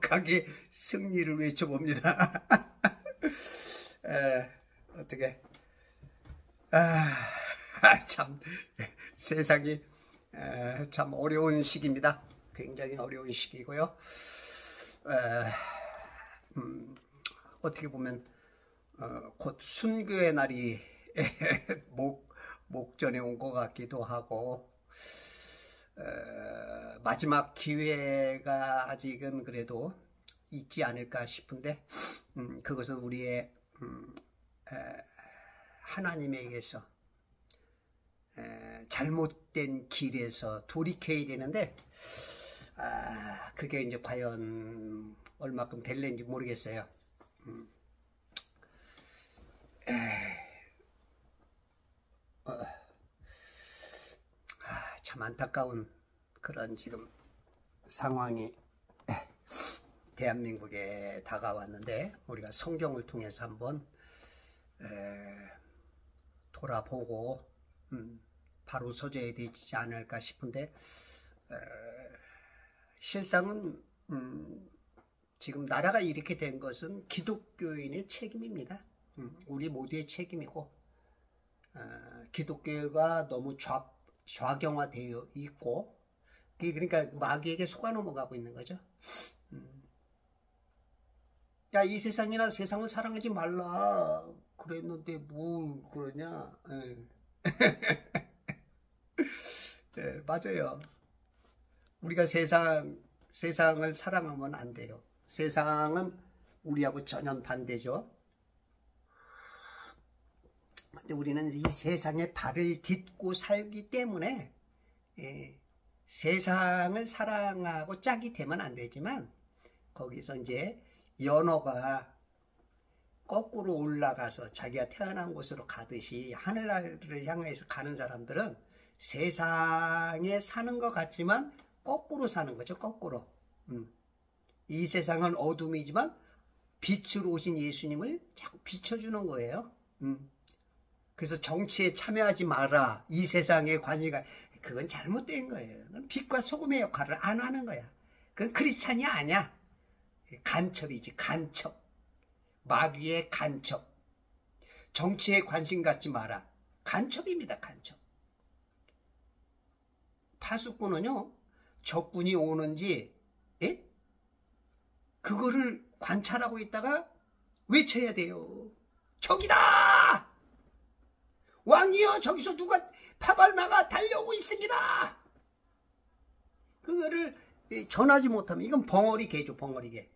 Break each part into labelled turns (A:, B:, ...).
A: 강력하게 승리를 외쳐봅니다. 어떻게 참 세상이 참 어려운 시기입니다. 굉장히 어려운 시기고요. 어떻게 보면 곧 순교의 날이 목전에 온 것 같기도 하고, 마지막 기회가 아직은 그래도 있지 않을까 싶은데, 그것은 우리의 하나님에게서 잘못된 길에서 돌이켜야 되는데, 그게 이제 과연 얼마큼 될는지 모르겠어요. 참 안타까운 그런 지금 상황이 대한민국에 다가왔는데, 우리가 성경을 통해서 한번 돌아보고 바로 서져야 되지 않을까 싶은데, 실상은 지금 나라가 이렇게 된 것은 기독교인의 책임입니다. 우리 모두의 책임이고, 기독교가 너무 좌경화되어 있고, 그러니까 마귀에게 속아 넘어가고 있는 거죠. 야, 이 세상이나 세상을 사랑하지 말라 그랬는데 뭘 그러냐. 네, 맞아요. 우리가 세상을 사랑하면 안 돼요. 세상은 우리하고 전혀 반대죠. 근데 우리는 이 세상에 발을 딛고 살기 때문에 세상을 사랑하고 짝이 되면 안 되지만, 거기서 이제 연어가 거꾸로 올라가서 자기가 태어난 곳으로 가듯이 하늘나라를 향해서 가는 사람들은 세상에 사는 것 같지만 거꾸로 사는 거죠. 거꾸로. 이 세상은 어둠이지만 빛으로 오신 예수님을 자꾸 비춰주는 거예요. 그래서 정치에 참여하지 마라, 이 세상에 관여가, 그건 잘못된 거예요. 빛과 소금의 역할을 안 하는 거야. 그건 크리스찬이 아니야. 간첩이지, 간첩. 마귀의 간첩. 정치에 관심 갖지 마라. 간첩입니다, 간첩. 파수꾼은요, 적군이 오는지, 그거를 관찰하고 있다가 외쳐야 돼요. 적이다! 왕이여, 저기서 누가 파발마가 달려오고 있습니다. 그거를 전하지 못하면 이건 벙어리 개죠, 벙어리 개.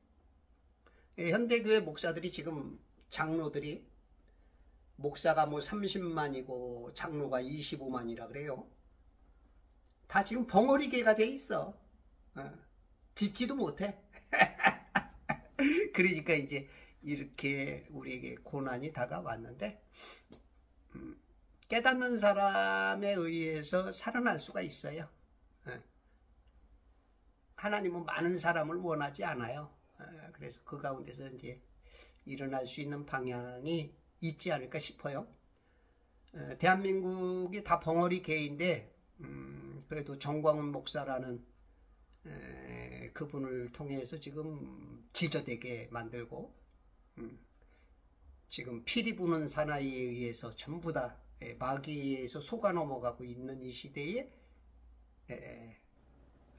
A: 현대교회 목사들이 지금, 장로들이 목사가 뭐 30만이고 장로가 25만이라 그래요. 다 지금 벙어리 개가 돼 있어. 듣지도 못해. 그러니까 이제 이렇게 우리에게 고난이 다가왔는데, 깨닫는 사람에 의해서 살아날 수가 있어요. 하나님은 많은 사람을 원하지 않아요. 그래서 그 가운데서 이제 일어날 수 있는 방향이 있지 않을까 싶어요. 대한민국이 다 벙어리 개인데, 그래도 정광훈 목사라는 그분을 통해서 지금 지저되게 만들고, 지금 피리 부는 사나이에 의해서 전부 다 마귀에서 속아 넘어가고 있는 이 시대에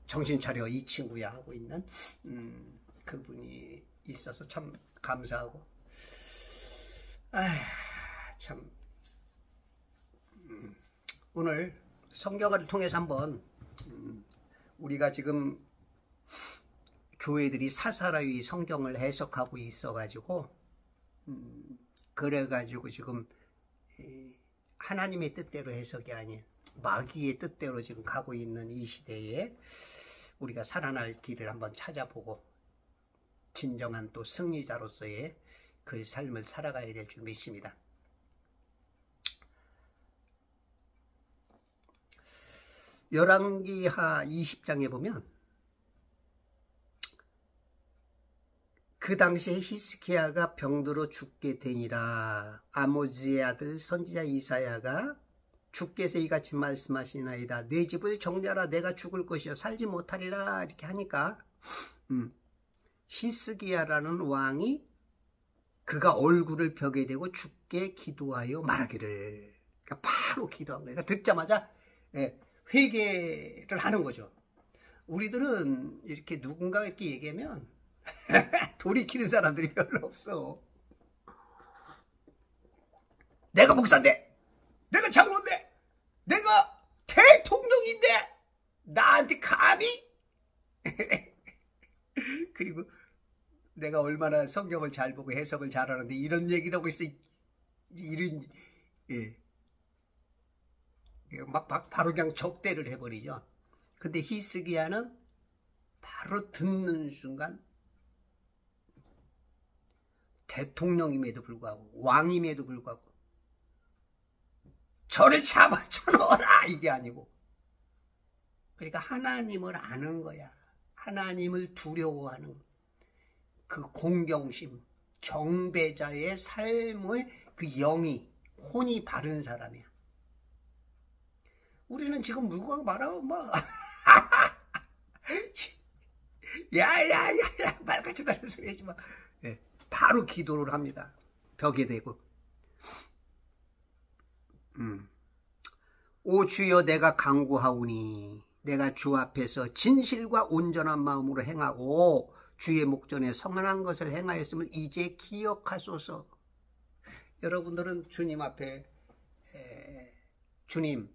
A: 정신 차려 이 친구야 하고 있는 그분이 있어서 참 감사하고, 참 오늘 성경을 통해서 한번 우리가 지금 교회들이 사사로이 성경을 해석하고 있어가지고, 그래가지고 지금 하나님의 뜻대로 해석이 아닌 마귀의 뜻대로 지금 가고 있는 이 시대에 우리가 살아날 길을 한번 찾아보고 진정한 또 승리자로서의 그 삶을 살아가야 될 줄 믿습니다. 열왕기하 20장에 보면 그 당시에 히스기야가 병들어 죽게 되니라. 아모즈의 아들 선지자 이사야가 주께서 이같이 말씀하시나이다. 내 집을 정리하라. 내가 죽을 것이요 살지 못하리라. 이렇게 하니까 히스기야라는 왕이 그가 얼굴을 벽에 대고 주께 기도하여 말하기를. 그러니까 바로 기도한 거예요. 그러니까 듣자마자 회개를 하는 거죠. 우리들은 이렇게 누군가 이렇게 얘기하면 돌이키는 사람들이 별로 없어. 내가 목사인데, 내가 장로인데, 내가 대통령인데 나한테 감히 그리고 내가 얼마나 성경을 잘 보고 해석을 잘하는데 이런 얘기를 하고 있어. 이런 막 바로 그냥 적대를 해버리죠. 근데 히스기야는 바로 듣는 순간 대통령임에도 불구하고 왕임에도 불구하고 저를 잡아쳐 넣어라 이게 아니고, 그러니까 하나님을 아는 거야. 하나님을 두려워하는 그 공경심, 경배자의 삶의 그 영이, 혼이 바른 사람이야. 우리는 지금 물건 말하면 뭐 야야야야 말같이 다른 소리 하지 마. 바로 기도를 합니다. 벽에 대고. 오 주여 내가 간구하오니 내가 주 앞에서 진실과 온전한 마음으로 행하고 주의 목전에 성안한 것을 행하였음을 이제 기억하소서. 여러분들은 주님 앞에 주님,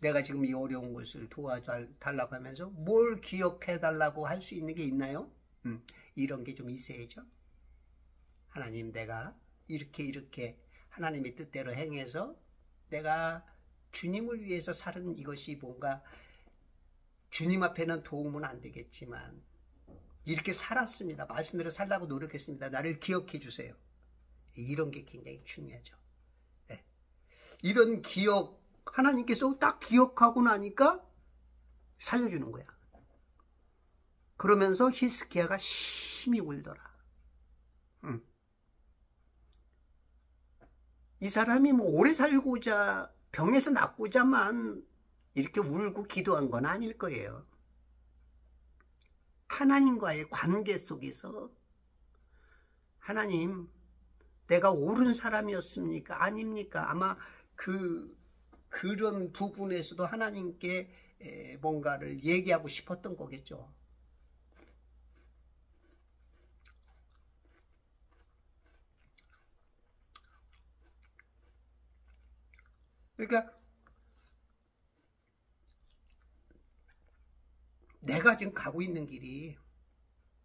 A: 내가 지금 이 어려운 것을 도와달라고 하면서 뭘 기억해달라고 할 수 있는 게 있나요? 이런 게 좀 있어야죠. 하나님, 내가 이렇게 하나님의 뜻대로 행해서 내가 주님을 위해서 사는 이것이 뭔가 주님 앞에는 도움은 안 되겠지만 이렇게 살았습니다. 말씀대로 살라고 노력했습니다. 나를 기억해 주세요. 이런 게 굉장히 중요하죠. 이런 기억, 하나님께서 딱 기억하고 나니까 살려주는 거야. 그러면서 히스기야가 심히 울더라. 이 사람이 뭐 오래 살고자, 병에서 낫고자만 이렇게 울고 기도한 건 아닐 거예요. 하나님과의 관계 속에서 하나님, 내가 옳은 사람이었습니까? 아닙니까? 아마 그런 부분에서도 하나님께 뭔가를 얘기하고 싶었던 거겠죠. 그러니까 내가 지금 가고 있는 길이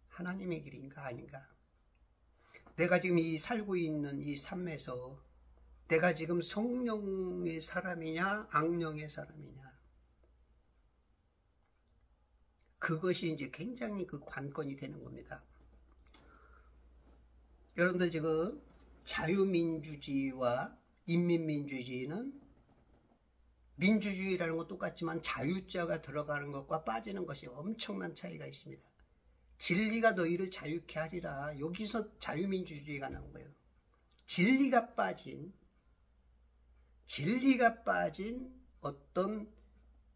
A: 하나님의 길인가 아닌가? 내가 지금 살고 있는 이 삶에서 내가 지금 성령의 사람이냐 악령의 사람이냐, 그것이 이제 굉장히 그 관건이 되는 겁니다. 여러분들 지금 자유민주주의와 인민민주주의는, 민주주의라는 건 똑같지만 자유자가 들어가는 것과 빠지는 것이 엄청난 차이가 있습니다. 진리가 너희를 자유케 하리라. 여기서 자유민주주의가 나온 거예요. 진리가 빠진 어떤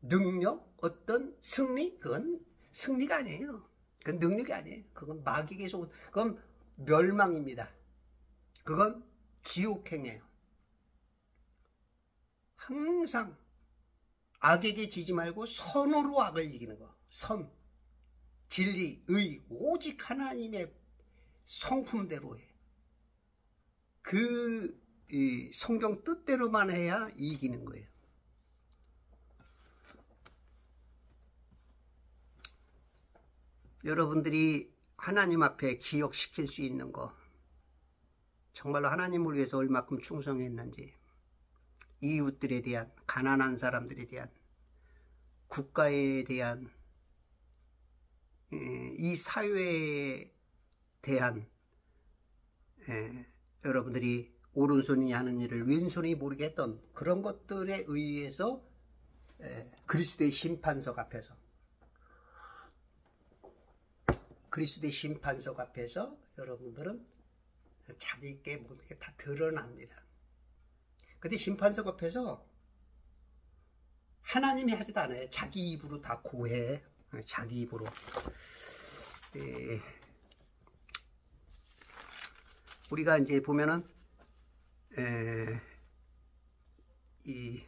A: 능력, 어떤 승리, 그건 승리가 아니에요. 그건 능력이 아니에요. 그건 마귀에게 속은, 그건 멸망입니다. 그건 지옥행이에요. 항상 악에게 지지 말고 선으로 악을 이기는 거. 선, 진리, 의, 오직 하나님의 성품대로 해. 이 성경 뜻대로만 해야 이기는 거예요. 여러분들이 하나님 앞에 기억시킬 수 있는 거, 정말로 하나님을 위해서 얼마큼 충성했는지, 이웃들에 대한, 가난한 사람들에 대한, 국가에 대한, 이 사회에 대한, 여러분들이 오른손이 하는 일을 왼손이 모르게 했던 그런 것들에 의해서 그리스도의 심판석 앞에서 여러분들은 자기께 모든 게 다 드러납니다. 근데 심판석 앞에서 하나님이 하지도 않아요. 자기 입으로 다 고해. 자기 입으로. 우리가 이제 보면은 이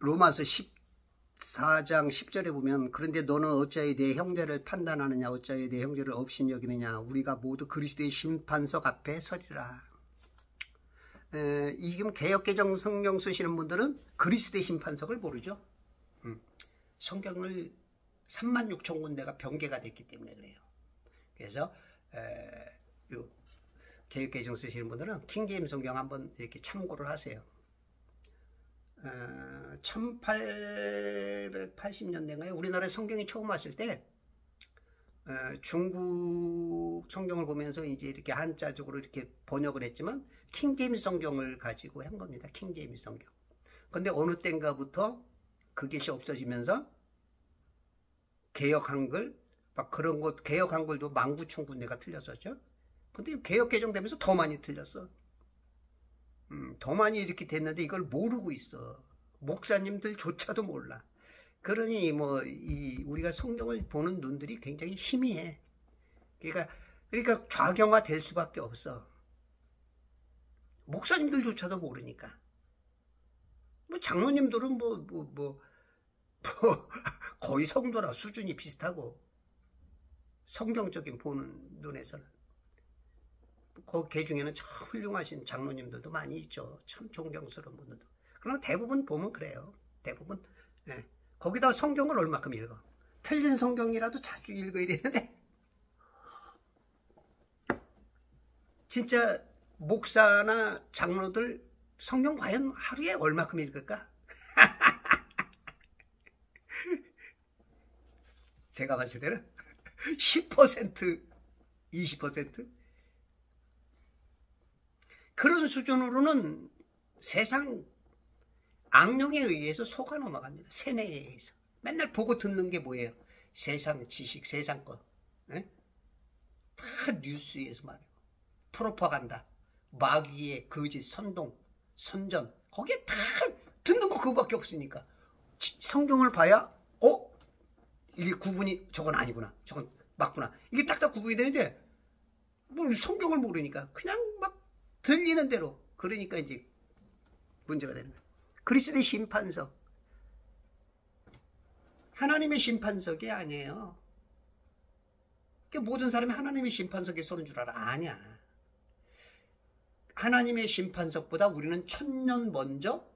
A: 로마서 14장 10절에 보면 그런데 너는 어찌하여 내 형제를 판단하느냐 어찌하여 내 형제를 업신 여기느냐 우리가 모두 그리스도의 심판석 앞에 서리라. 지금 개역개정 성경 쓰시는 분들은 그리스도의 심판석을 모르죠. 성경을 36,000군데가 변개가 됐기 때문에 그래요. 그래서 개역개정 쓰시는 분들은 킹제임스 성경 한번 이렇게 참고를 하세요. 1880년대인가요? 우리나라에 성경이 처음 왔을 때 중국 성경을 보면서 이제 이렇게 한자적으로 이렇게 번역을 했지만 킹제임스 성경을 가지고 한 겁니다. 킹제임스 성경. 근데 어느 때인가부터 그것이 없어지면서 개역 한글 막 그런 것 개역 한글도 19,000군데가 틀렸었죠. 근데 개역 개정되면서 더 많이 틀렸어. 더 많이 이렇게 됐는데 이걸 모르고 있어. 목사님들조차도 몰라. 그러니 뭐 우리가 성경을 보는 눈들이 굉장히 희미해. 그러니까 좌경화 될 수밖에 없어. 목사님들조차도 모르니까. 뭐 장로님들은 거의 성도나 수준이 비슷하고 성경적인 보는 눈에서는. 걔 중에는 참 훌륭하신 장로님들도 많이 있죠. 참 존경스러운 분들도. 그러나 대부분 보면 그래요. 대부분. 예. 거기다 성경을 얼마큼 읽어. 틀린 성경이라도 자주 읽어야 되는데 진짜 목사나 장로들 성경 과연 하루에 얼마큼 읽을까? 제가 봤을 때는 10%, 20%? 그런 수준으로는 세상 악령에 의해서 속아 넘어갑니다. 세뇌에 의해서. 맨날 보고 듣는 게 뭐예요? 세상 지식, 세상 것. 네? 다 뉴스에서 말이고. 프로파간다, 마귀의 거짓, 선동, 선전. 거기에 다 듣는 거 그거밖에 없으니까. 성경을 봐야 이게 구분이 저건 아니구나. 저건 맞구나. 이게 딱딱 구분이 되는데 뭘 성경을 모르니까 그냥 막 들리는 대로. 그러니까 이제 문제가 되는 거예요. 그리스도의 심판석. 하나님의 심판석이 아니에요. 모든 사람이 하나님의 심판석에 서는 줄 알아. 아니야. 하나님의 심판석보다 우리는 1000년 먼저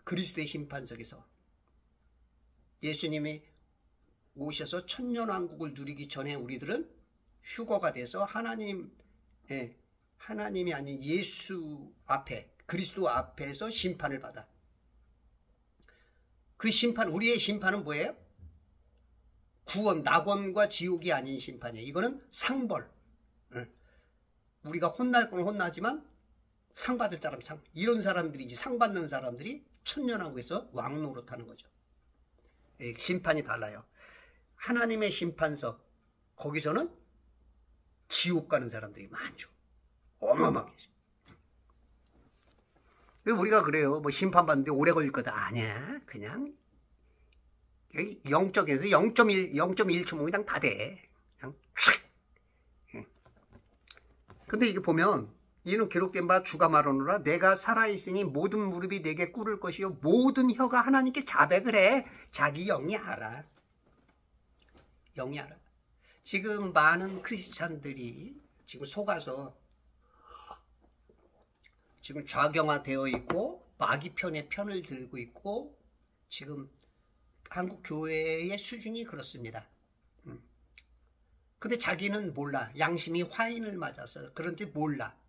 A: 그리스도의 심판석에서 예수님이 오셔서 천년왕국을 누리기 전에 우리들은 휴거가 돼서 하나님이 아닌 예수 앞에, 그리스도 앞에서 심판을 받아. 그 심판, 우리의 심판은 뭐예요? 구원, 낙원과 지옥이 아닌 심판이에요. 이거는 상벌. 우리가 혼날 건 혼나지만 상 받을 사람 상. 이런 사람들이지, 상 받는 사람들이 천년왕국에서 왕노릇하는 거죠. 심판이 달라요. 하나님의 심판석, 거기서는 지옥 가는 사람들이 많죠. 어마어마하게. 우리가 그래요. 뭐 심판받는데 오래 걸릴 거다. 아니야. 그냥 0.1에서 0.1초면 그냥 다 돼. 그냥 근데 이게 보면 이는 기록된 바 주가 말하노라 내가 살아있으니 모든 무릎이 내게 꿇을 것이요 모든 혀가 하나님께 자백을 해. 자기 영이 알아. 영이 알아. 지금 많은 크리스찬들이 지금 속아서 지금 좌경화되어 있고 마귀 편의 편을 들고 있고 지금 한국 교회의 수준이 그렇습니다. 근데 자기는 몰라. 양심이 화인을 맞아서 그런지 몰라.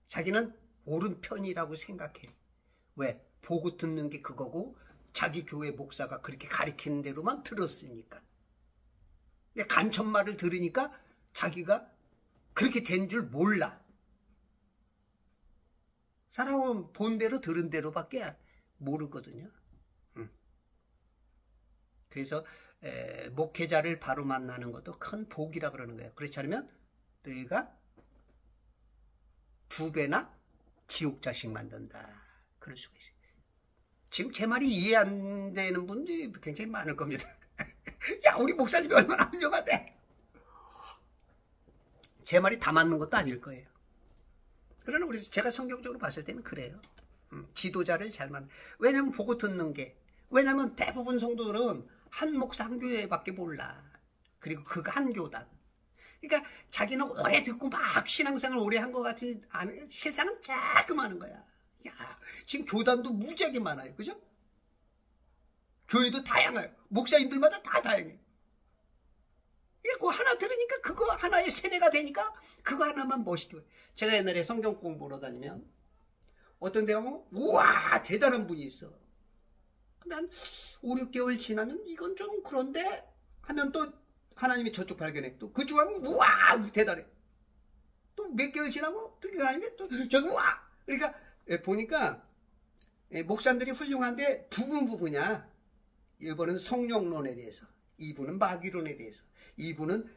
A: 자기는 옳은 편이라고 생각해. 왜? 보고 듣는 게 그거고 자기 교회 목사가 그렇게 가리키는 대로만 들었으니까. 간첩말을 들으니까 자기가 그렇게 된 줄 몰라. 사람은 본 대로 들은 대로밖에 모르거든요. 그래서 목회자를 바로 만나는 것도 큰 복이라 그러는 거예요. 그렇지 않으면 너희가 2배나 지옥 자식 만든다. 그럴 수가 있어요. 지금 제 말이 이해 안 되는 분들이 굉장히 많을 겁니다. 야, 야, 우리 목사님이 얼마나 훌륭하대. 제 말이 다 맞는 것도 아닐 거예요. 그러나 그래서 제가 성경적으로 봤을 때는 그래요. 지도자를 잘 만. 왜냐면 보고 듣는 게. 왜냐면 대부분 성도들은 한 목사 한 교회밖에 몰라. 그리고 그가 한 교단. 그러니까 자기는 오래 듣고 막 신앙생활 오래 한 것 같은 실상은 조금 하는 거야. 야, 지금 교단도 무지하게 많아요. 그죠? 교회도 다양해요. 목사님들마다 다 다양해. 그거 하나 들으니까 그거 하나의 세뇌가 되니까 그거 하나만 멋있게. 제가 옛날에 성경 공부로 다니면 어떤 데 가면 우와 대단한 분이 있어. 근데 한 5, 6개월 지나면 이건 좀 그런데 하면 또 하나님이 저쪽 발견해. 또 그쪽 하면 우와 대단해. 또 몇 개월 지나고 또 하나님이 또 저기 우와. 그러니까 보니까 목사님들이 훌륭한데 부분이야. 이분은 성령론에 대해서, 이분은 마귀론에 대해서, 이분은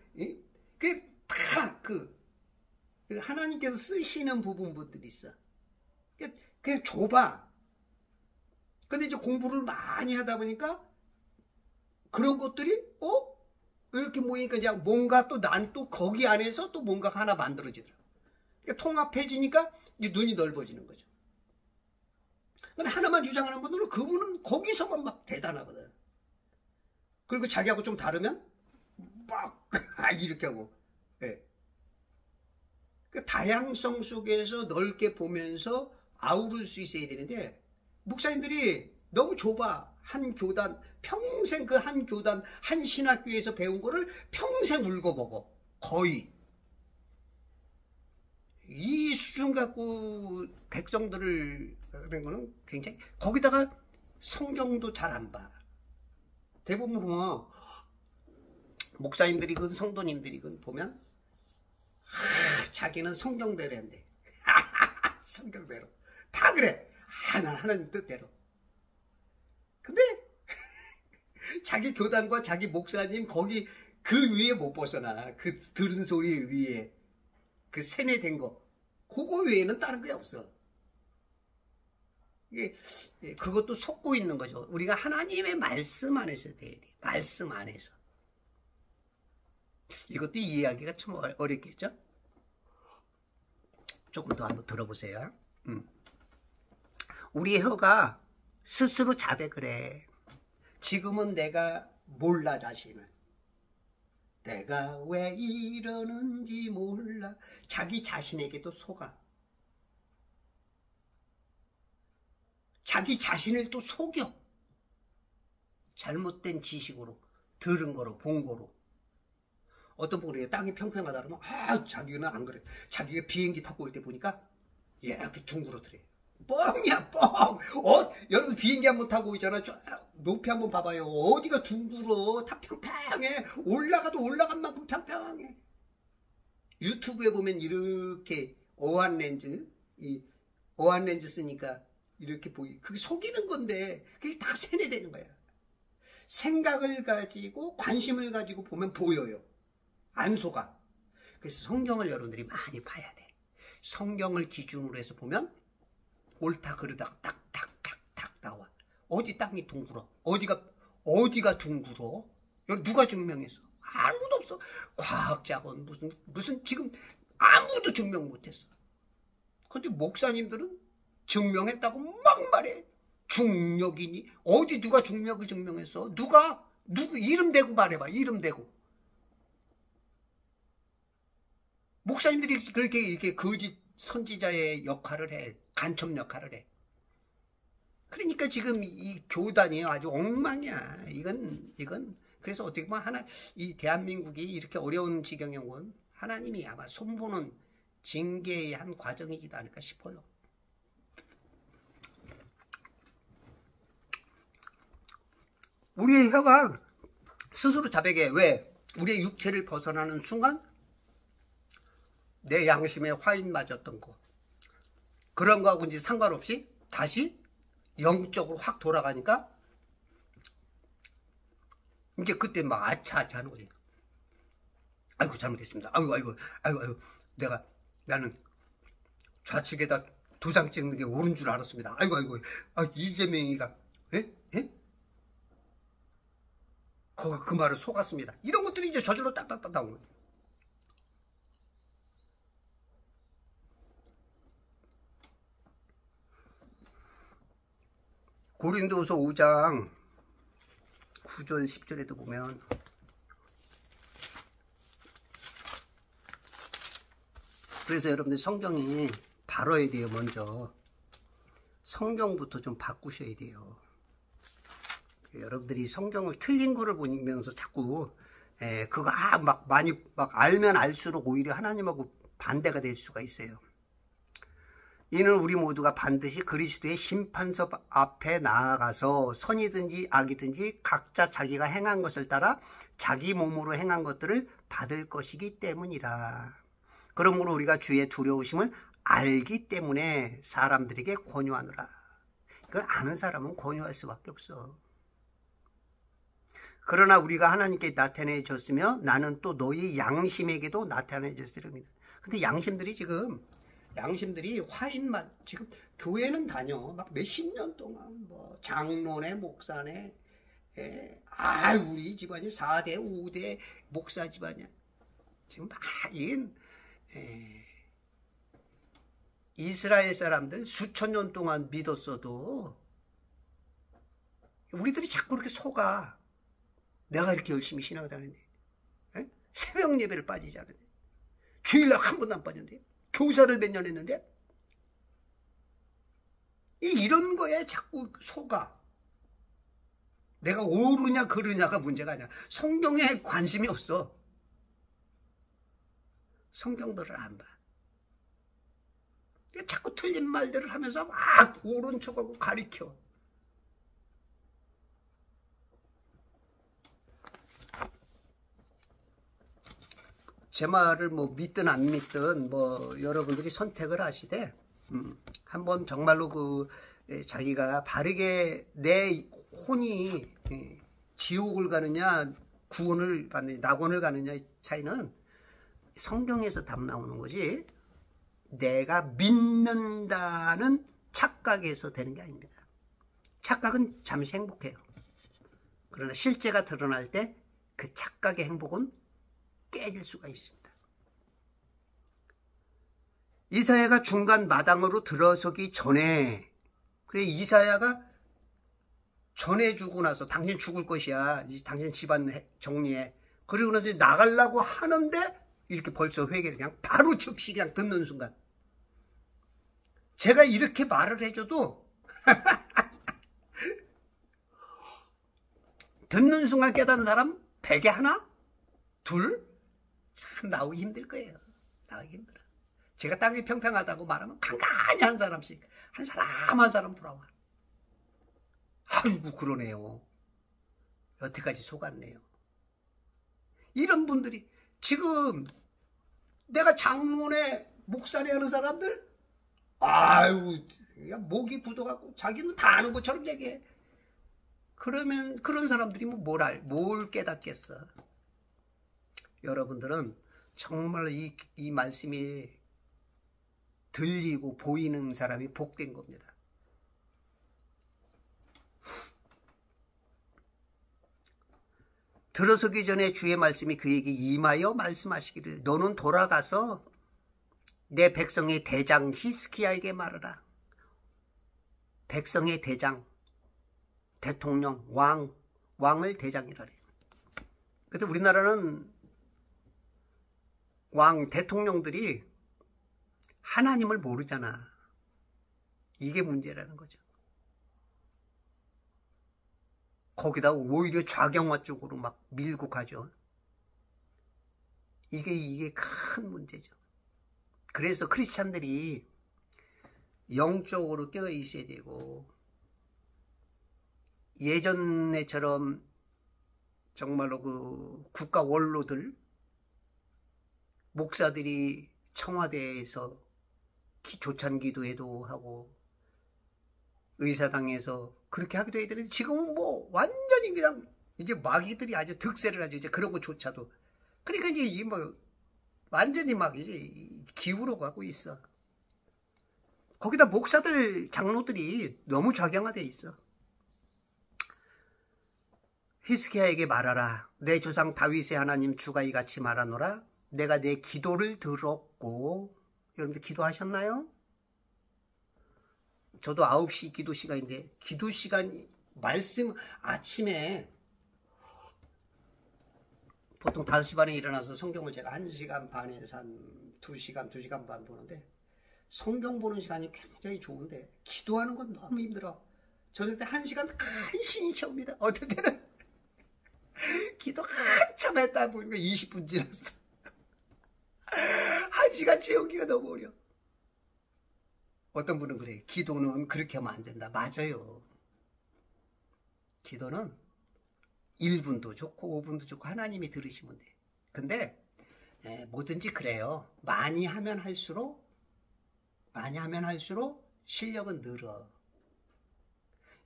A: 다 하나님께서 쓰시는 부분들이 있어. 그냥 좁아. 근데 이제 공부를 많이 하다 보니까 그런 것들이 이렇게 모이니까 그냥 뭔가 또 난 또 거기 안에서 또 뭔가가 하나 만들어지더라고. 그러니까 통합해지니까 이제 눈이 넓어지는 거죠. 근데 하나만 주장하는 분들은 그분은 거기서만 막 대단하거든. 그리고 자기하고 좀 다르면 막 이렇게 하고. 예. 그 다양성 속에서 넓게 보면서 아우를 수 있어야 되는데 목사님들이 너무 좁아. 한 교단 평생 그 한 교단 한 신학교에서 배운 거를 평생 울고보고 거의 이 수준 갖고 백성들을 하는 거는 굉장히 거기다가 성경도 잘 안 봐. 대부분 보면 목사님들이건 성도님들이건 보면 자기는 성경대로 한대. 성경대로 다 그래. 난 하나님 뜻대로. 근데 자기 교단과 자기 목사님 거기 그 위에 못 벗어나. 그 들은 소리 위에 그 세뇌된 거 그거 외에는 다른 게 없어. 이게 그것도 속고 있는 거죠. 우리가 하나님의 말씀 안에서 돼야 돼. 말씀 안에서. 이것도 이해하기가 참 어렵겠죠? 조금 더 한번 들어보세요. 우리 혀가 스스로 자백을 해. 지금은 내가 몰라 자신을. 내가 왜 이러는지 몰라. 자기 자신에게도 속아. 자기 자신을 또 속여. 잘못된 지식으로, 들은 거로, 본 거로. 어떤 분이 땅이 평평하다 그러면 자기는 안 그래. 자기가 비행기 타고 올 때 보니까 이렇게 둥그렇더래. 뻥이야 뻥. 여러분 비행기 한번 타고 있잖아. 높이 한번 봐봐요. 어디가 둥그러. 다 평평해. 올라가도 올라간 만큼 평평해. 유튜브에 보면 이렇게 어안 렌즈 쓰니까 이렇게 그게 속이는 건데 그게 다 세뇌되는 거야. 생각을 가지고 관심을 가지고 보면 보여요. 안 속아. 그래서 성경을 여러분들이 많이 봐야 돼. 성경을 기준으로 해서 보면 옳다 그르다 딱딱딱딱 나와. 어디 땅이 둥글어? 어디가 둥글어? 누가 증명했어? 아무도 없어. 과학자건 무슨 지금 아무도 증명 못했어. 근데 목사님들은 증명했다고 막 말해. 중력이니? 어디 누가 중력을 증명했어? 누구 이름 대고 말해봐. 이름 대고. 목사님들이 그렇게 이렇게 거짓 선지자의 역할을 해. 간첩 역할을 해. 그러니까 지금 이 교단이 아주 엉망이야. 이건 그래서 어떻게 보면 이 대한민국이 이렇게 어려운 지경에 온 하나님이 아마 손보는 징계의 한 과정이지 않을까 싶어요. 우리의 혀가 스스로 자백해. 왜? 우리의 육체를 벗어나는 순간 내 양심에 화인 맞았던 거 그런 거하고 이제 상관없이 다시 영적으로 확 돌아가니까 이제 그때 막 아차아차 하는 거지. 아이고 잘못했습니다. 아이고 나는 좌측에다 도장 찍는 게 옳은 줄 알았습니다. 아이고 이재명이가 그 말을 속았습니다. 이런 것들이 이제 저절로 딱딱딱 나오는 거예요. 고린도후서 5장 9절 10절에도 보면 그래서 여러분들 성경이 바로야 돼요. 먼저 성경부터 좀 바꾸셔야 돼요. 여러분들이 성경을 틀린 거를 보면서 자꾸 그거 막 많이 막 알면 알수록 오히려 하나님하고 반대가 될 수가 있어요. 이는 우리 모두가 반드시 그리스도의 심판서 앞에 나아가서 선이든지 악이든지 각자 자기가 행한 것을 따라 자기 몸으로 행한 것들을 받을 것이기 때문이라. 그러므로 우리가 주의 두려우심을 알기 때문에 사람들에게 권유하노라. 이걸 아는 사람은 권유할 수밖에 없어. 그러나 우리가 하나님께 나타내줬으며 나는 또 너희 양심에게도 나타내줬으리라. 근데 양심들이 화인만 지금 교회는 다녀 막 몇십 년 동안 뭐 장로네 목사네 우리 집안이 4대 5대 목사 집안이야. 지금 막 이스라엘 사람들 수천 년 동안 믿었어도 우리들이 자꾸 이렇게 속아. 내가 이렇게 열심히 신앙을 다니는데 새벽 예배를 빠지지 않는데 주일날 한 번도 안 빠졌는데 교사를 몇 년 했는데 이런 거에 자꾸 속아. 내가 옳으냐 그르냐가 문제가 아니야. 성경에 관심이 없어. 성경들을 안 봐. 자꾸 틀린 말들을 하면서 막 옳은 척하고 가리켜. 제 말을 뭐 믿든 안 믿든 뭐 여러분들이 선택을 하시되 한번 정말로 자기가 바르게 내 혼이 지옥을 가느냐 구원을 받느냐 낙원을 가느냐의 차이는 성경에서 답 나오는 거지 내가 믿는다는 착각에서 되는 게 아닙니다. 착각은 잠시 행복해요. 그러나 실제가 드러날 때 그 착각의 행복은 깨질 수가 있습니다. 이사야가 중간 마당으로 들어서기 전에 이사야가 전해주고 나서 당신 죽을 것이야. 당신 집안 정리해. 그리고 나서 나가려고 하는데 이렇게 벌써 회개를 그냥 바로 즉시 그냥 듣는 순간 제가 이렇게 말을 해줘도 듣는 순간 깨닫는 사람 100에 하나? 둘? 참 나오기 힘들 거예요. 나오기 힘들어. 제가 땅이 평평하다고 말하면 간간히 한 사람씩 한 사람 돌아와. 아이고 그러네요. 여태까지 속았네요. 이런 분들이 지금 내가 장로네 목사네 하는 사람들 아유 목이 굳어갖고 자기는 다 아는 것처럼 얘기해. 그러면 그런 사람들이 뭘 깨닫겠어. 여러분들은 정말 이 말씀이 들리고 보이는 사람이 복된 겁니다. 들어서기 전에 주의 말씀이 그에게 임하여 말씀하시기를 너는 돌아가서 내 백성의 대장 히스기야에게 말하라. 백성의 대장, 대통령, 왕을 대장이라래. 그런데 우리나라는 대통령들이 하나님을 모르잖아. 이게 문제라는 거죠. 거기다 오히려 좌경화 쪽으로 막 밀고 가죠. 이게 큰 문제죠. 그래서 크리스찬들이 영적으로 깨어 있어야 되고 예전에처럼 정말로 국가 원로들 목사들이 청와대에서 조찬 기도회도 하고 의사당에서 그렇게 하기도 해야 되는데 지금은 뭐 완전히 그냥 이제 마귀들이 아주 득세를 하죠. 이제 그런 거조차도. 그러니까 이제 완전히 막 이제 기울어 가고 있어. 거기다 목사들, 장로들이 너무 좌경화돼 있어. 히스기야에게 말하라. 내 조상 다윗의 하나님 주가 이같이 말하노라. 내가 내 기도를 들었고. 여러분들 기도하셨나요? 저도 9시 기도 시간인데, 기도 시간 말씀 아침에 보통 5시 반에 일어나서 성경을 제가 1시간 반에서 한 2시간, 2시간 반 보는데, 성경 보는 시간이 굉장히 좋은데 기도하는 건 너무 힘들어. 저녁 때 1시간 간신히 채웁니다. 어떨 때는 기도 한참 했다 보니까 20분 지났어. 1시간 채우기가 너무 어려워. 어떤 분은 그래. 기도는 그렇게 하면 안 된다. 맞아요. 기도는 1분도 좋고 5분도 좋고 하나님이 들으시면 돼. 근데 뭐든지 그래요. 많이 하면 할수록 실력은 늘어.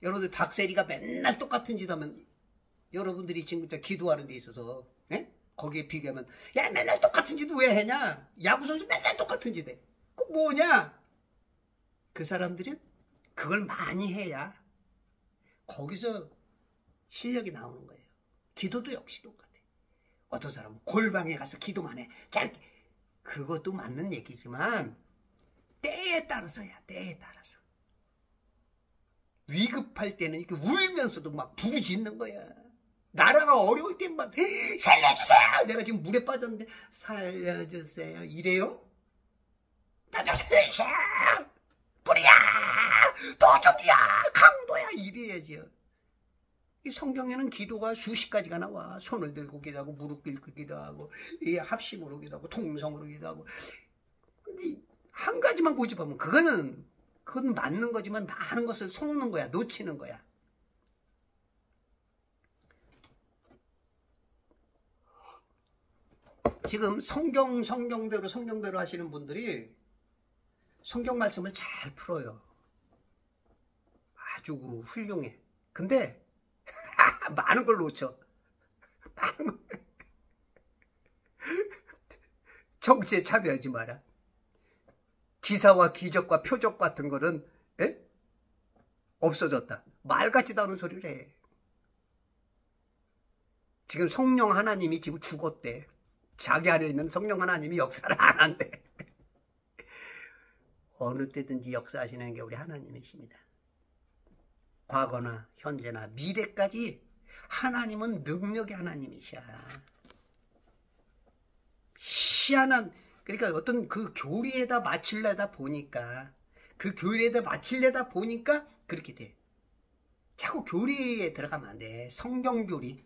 A: 여러분들 박세리가 맨날 똑같은 짓 하면 여러분들이 지금 기도하는 데 있어서 거기에 비교하면 야 맨날 똑같은 짓 왜 하냐. 야구선수 맨날 똑같은 짓 해. 그 뭐냐. 그 사람들은 그걸 많이 해야 거기서 실력이 나오는 거예요. 기도도 역시 똑같아. 어떤 사람은 골방에 가서 기도만 해. 짧게. 그것도 맞는 얘기지만 때에 따라서야. 때에 따라서. 위급할 때는 이렇게 울면서도 막 부르짖는 거야. 나라가 어려울 때 막 살려주세요. 내가 지금 물에 빠졌는데 살려주세요. 이래요? 나 좀 살려주세요. 불이야. 도적이야. 강도야. 이래야지요. 이 성경에는 기도가 수십 가지가 나와. 손을 들고 기도하고 무릎 꿇고 기도하고 합심으로 기도하고 통성으로 기도하고. 근데 한 가지만 고집하면 그건 맞는 거지만 많은 것을 속는 거야. 놓치는 거야. 지금 성경대로 하시는 분들이 성경 말씀을 잘 풀어요. 아주 훌륭해. 근데 많은 걸 놓쳐. 정치에 참여하지 마라. 기사와 기적과 표적 같은 거는 없어졌다. 말 같지도 않은 소리를 해. 지금 성령 하나님이 지금 죽었대. 자기 안에 있는 성령 하나님이 역사를 안 한대. 어느 때든지 역사하시는 게 우리 하나님이십니다. 과거나 현재나 미래까지 하나님은 능력의 하나님이셔. 희한한, 그러니까 어떤 그 교리에다 맞추려다 보니까 그렇게 돼. 자꾸 교리에 들어가면 안 돼. 성경교리.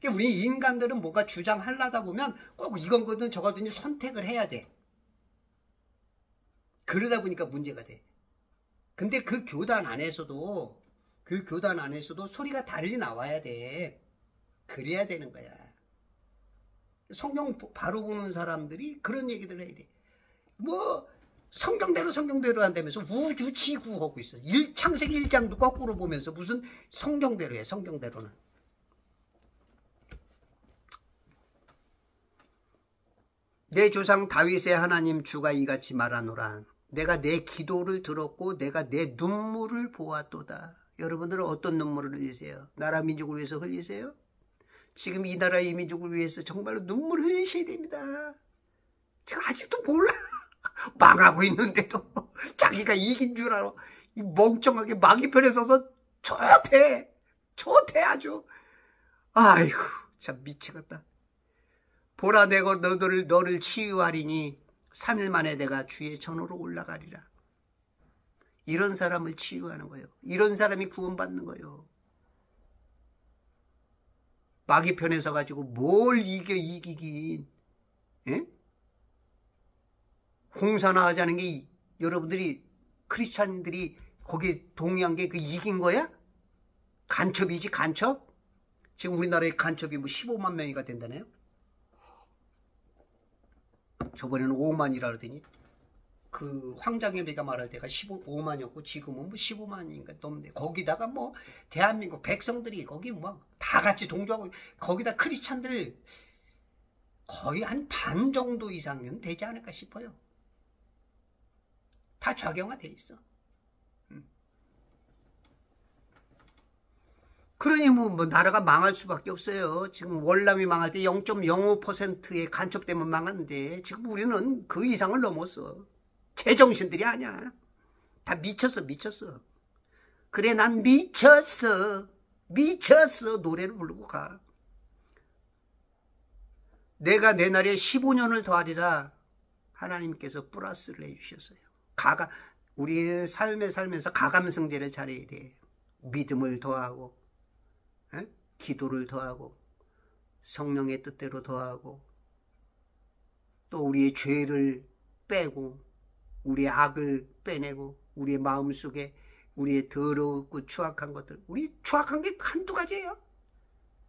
A: 그러니까 우리 인간들은 뭔가 주장하려다 보면 꼭 이건거든 저거든지 선택을 해야 돼. 그러다 보니까 문제가 돼. 근데 그 교단 안에서도 소리가 달리 나와야 돼. 그래야 되는 거야. 성경 바로 보는 사람들이 그런 얘기들 해야 돼. 뭐 성경대로 한다면서 우주치구 하고 있어. 창세기 1장도 거꾸로 보면서 무슨 성경대로 해. 성경대로는. 내 조상 다윗의 하나님 주가 이같이 말하노라. 내가 내 기도를 들었고 내가 내 눈물을 보았도다. 여러분들은 어떤 눈물을 흘리세요? 나라 민족을 위해서 흘리세요? 지금 이 나라의 민족을 위해서 정말로 눈물을 흘리셔야 됩니다. 제가 아직도 몰라. 망하고 있는데도 자기가 이긴 줄 알아. 이 멍청하게 마귀 편에 서서 좋대 아주. 아이고 참 미치겠다. 보라 내가 너를 치유하리니 3일 만에 내가 주의 전으로 올라가리라. 이런 사람을 치유하는 거예요. 이런 사람이 구원받는 거예요. 마귀 편에 서가지고 뭘 이기긴. 예? 공사나 하자는 게 여러분들이 크리스찬들이 거기에 동의한 게 그 이긴 거야? 간첩이지 간첩? 지금 우리나라의 간첩이 뭐 15만 명이가 된다네요. 저번에는 5만이라 그러더니 그 황장엽이가 말할 때가 15만이었고 지금은 뭐 15만인가 넘는데 거기다가 뭐 대한민국 백성들이 거기 뭐 다 같이 동조하고 거기다 크리스찬들 거의 한 반 정도 이상은 되지 않을까 싶어요. 다 좌경화돼 있어. 그러니 뭐 나라가 망할 수밖에 없어요. 지금 월남이 망할 때 0.05%의 간첩 때문에 망하는데 지금 우리는 그 이상을 넘었어. 제정신들이 아니야. 다 미쳤어. 그래, 난 미쳤어. 노래를 부르고 가. 내가 내 날에 15년을 더하리라 하나님께서 플러스를 해주셨어요. 우리 삶에 살면서 가감성제를 잘해야 돼. 믿음을 더하고, 기도를 더하고, 성령의 뜻대로 더하고, 또 우리의 죄를 빼고, 우리의 악을 빼내고, 우리의 마음속에 우리의 더럽고 추악한 것들, 우리 추악한 게 한두 가지예요.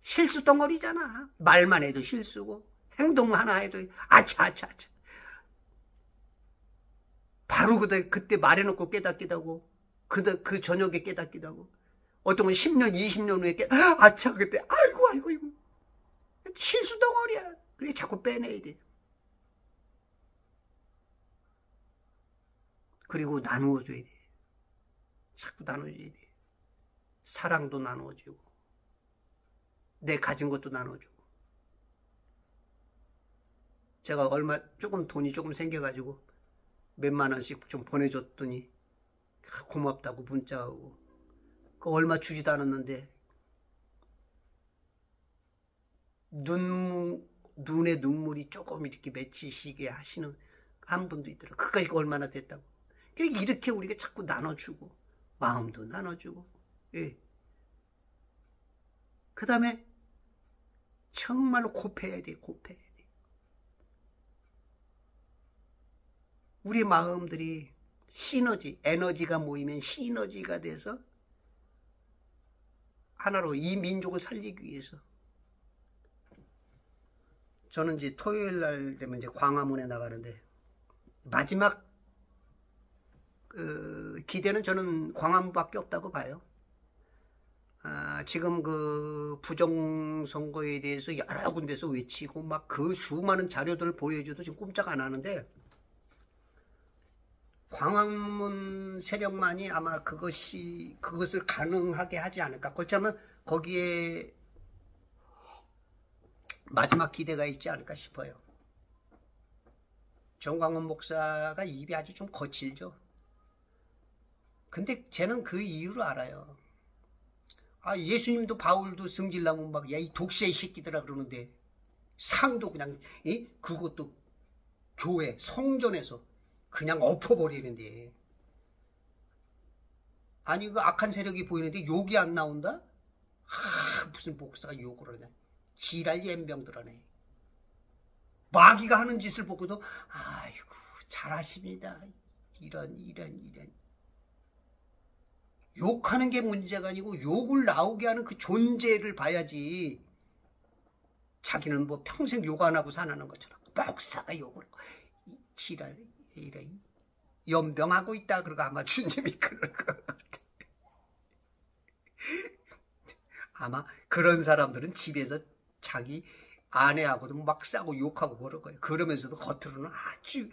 A: 실수 덩어리잖아. 말만 해도 실수고 행동 하나 해도 아차. 바로 그때 말해놓고 깨닫기도 하고 그 저녁에 깨닫기도 하고 어떤 건 10년 20년 후에 아차 그때 아이고 실수 덩어리야. 그래 자꾸 빼내야 돼. 그리고 나누어줘야 돼. 자꾸 나눠줘야 돼. 사랑도 나눠주고 내 가진 것도 나눠주고. 제가 돈이 조금 생겨가지고 몇만 원씩 좀 보내줬더니 고맙다고 문자하고 그 얼마 주지도 않았는데 눈에 눈물이 조금 이렇게 맺히시게 하시는 한 분도 있더라고요. 그까지 얼마나 됐다고. 그러니까 이렇게 우리가 자꾸 나눠주고 마음도 나눠주고. 예. 그 다음에 정말로 곱해야 돼. 우리 마음들이 에너지가 모이면 시너지가 돼서 하나로 이 민족을 살리기 위해서. 저는 이제 토요일 날 되면 이제 광화문에 나가는데 마지막 기대는 저는 광화문밖에 없다고 봐요. 지금 그 부정선거에 대해서 여러 군데서 외치고 막 그 수많은 자료들을 보여줘도 지금 꼼짝 안 하는데 광화문 세력만이 아마 그것을 가능하게 하지 않을까. 그렇다면 거기에 마지막 기대가 있지 않을까 싶어요. 정광훈 목사가 입이 아주 좀 거칠죠. 근데 쟤는 그 이유를 알아요. 예수님도 바울도 승질나면 막 야 이 독세의 새끼들아 그러는데 상도 그냥 그것도 교회 성전에서 그냥 엎어버리는데 아니 그 악한 세력이 보이는데 욕이 안 나온다? 무슨 목사가 욕을 하냐. 지랄 옌병들하네. 마귀가 하는 짓을 보고도 아이고 잘하십니다. 이런 욕하는 게 문제가 아니고 욕을 나오게 하는 그 존재를 봐야지. 자기는 뭐 평생 욕 안 하고 사는 것처럼 목사가 욕을 하고 지랄 이래 연병하고 있다 그러고 아마 주님이 그럴 것 같아. 아마 그런 사람들은 집에서 자기 아내하고도 막 싸고 욕하고 그럴 거예요. 그러면서도 겉으로는 아주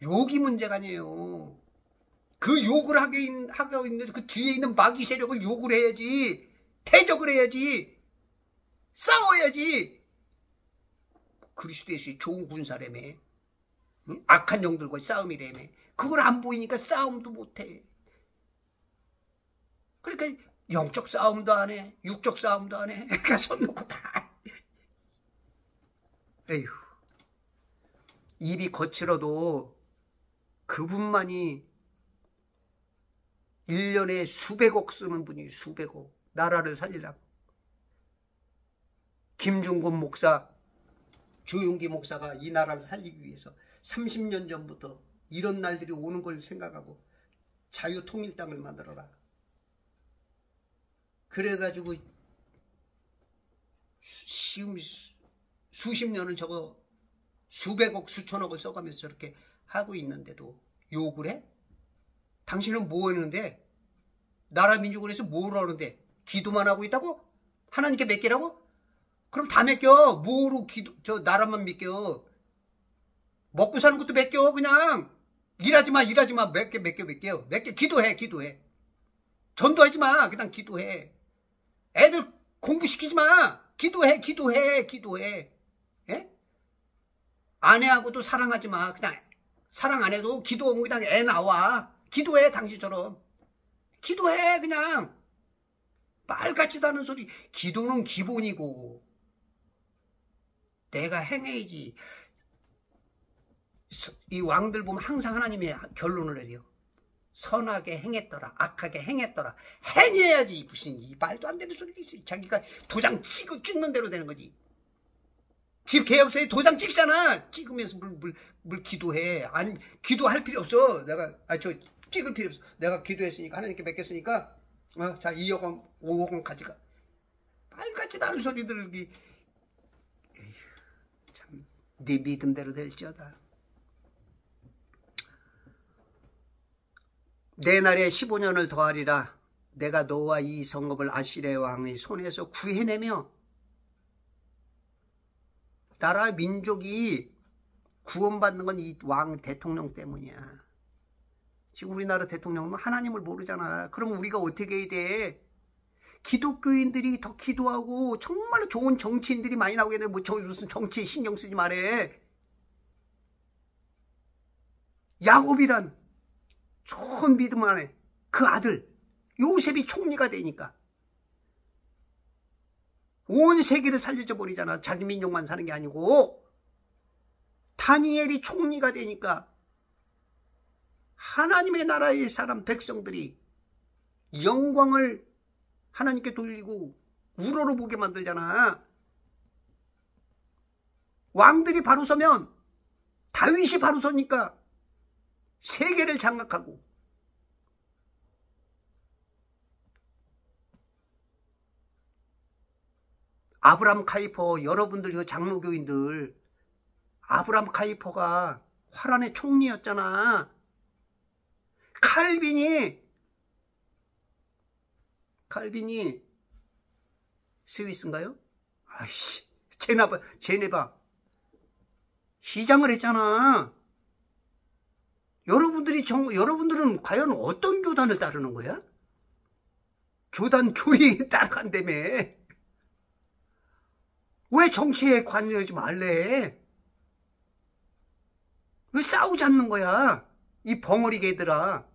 A: 욕이 문제가 아니에요. 그 욕을 하고 있는 그 뒤에 있는 마귀 세력을 욕을 해야지. 대적을 해야지. 싸워야지. 그리스도 예수의 좋은 군사라며. 응? 악한 영들과 싸움이라며. 그걸 안 보이니까 싸움도 못해. 그러니까 영적 싸움도 안 해. 육적 싸움도 안 해. 그러니까 손 놓고 다. 에휴. 입이 거칠어도 그분만이 1년에 수백억 쓰는 분이 수백억. 나라를 살리려고. 김중곤 목사, 조용기 목사가 이 나라를 살리기 위해서 30년 전부터 이런 날들이 오는 걸 생각하고 자유통일당을 만들어라. 그래가지고 수십 년을 저거 수백억 수천억을 써가면서 저렇게 하고 있는데도 욕을 해? 당신은 뭐 했는데? 나라 민족을 해서 뭘 하는데? 기도만 하고 있다고? 하나님께 맡기라고? 그럼 다 맡겨. 뭐로 나라만 맡겨. 먹고 사는 것도 맡겨. 그냥 일하지 마. 맡겨. 기도해. 전도하지 마. 그냥 기도해. 애들 공부시키지 마. 기도해, 기도해, 기도해. 예? 아내하고도 사랑하지 마. 그냥 사랑 안 해도 기도하면 그냥 애 나와. 기도해, 당신처럼. 기도해, 그냥. 말 같지도 않은 소리. 기도는 기본이고. 내가 행해야지. 이 왕들 보면 항상 하나님이 결론을 내려. 선하게 행했더라, 악하게 행했더라. 행해야지. 무슨 이 말도 안 되는 소리가 있어. 자기가 도장 찍는 대로 되는 거지. 집 개혁서에 도장 찍잖아. 찍으면서 물 기도해. 안 기도할 필요 없어. 내가 저 찍을 필요 없어. 내가 기도했으니까 하나님께 맡겼으니까 자 2억 원 5억 원 가져가. 말같지도 않은 소리들. 참 네 믿음대로 될지어다. 내 날에 15년을 더하리라. 내가 너와 이 성읍을 아시리아 왕의 손에서 구해내며. 나라 민족이 구원받는 건 이 왕 대통령 때문이야. 지금 우리나라 대통령은 하나님을 모르잖아. 그럼 우리가 어떻게 해야 돼? 기독교인들이 더 기도하고 정말 좋은 정치인들이 많이 나오게 되면 무슨 정치에 신경 쓰지 말해. 야곱이란 좋은 믿음 안에 그 아들 요셉이 총리가 되니까 온 세계를 살려줘 버리잖아. 자기 민족만 사는 게 아니고. 다니엘이 총리가 되니까 하나님의 나라의 사람 백성들이 영광을 하나님께 돌리고 우러러보게 만들잖아. 왕들이 바로 서면 다윗이 바로 서니까 세계를 장악하고. 아브람 카이퍼, 여러분들 그 장로교인들, 아브람 카이퍼가 화란의 총리였잖아. 칼빈이 스위스인가요? 아이씨, 제네바 시장을 했잖아. 여러분들은 과연 어떤 교단을 따르는 거야? 교단 교리 따라간다며. 왜 정치에 관여하지 말래? 왜 싸우지 않는 거야? 이 벙어리개들아.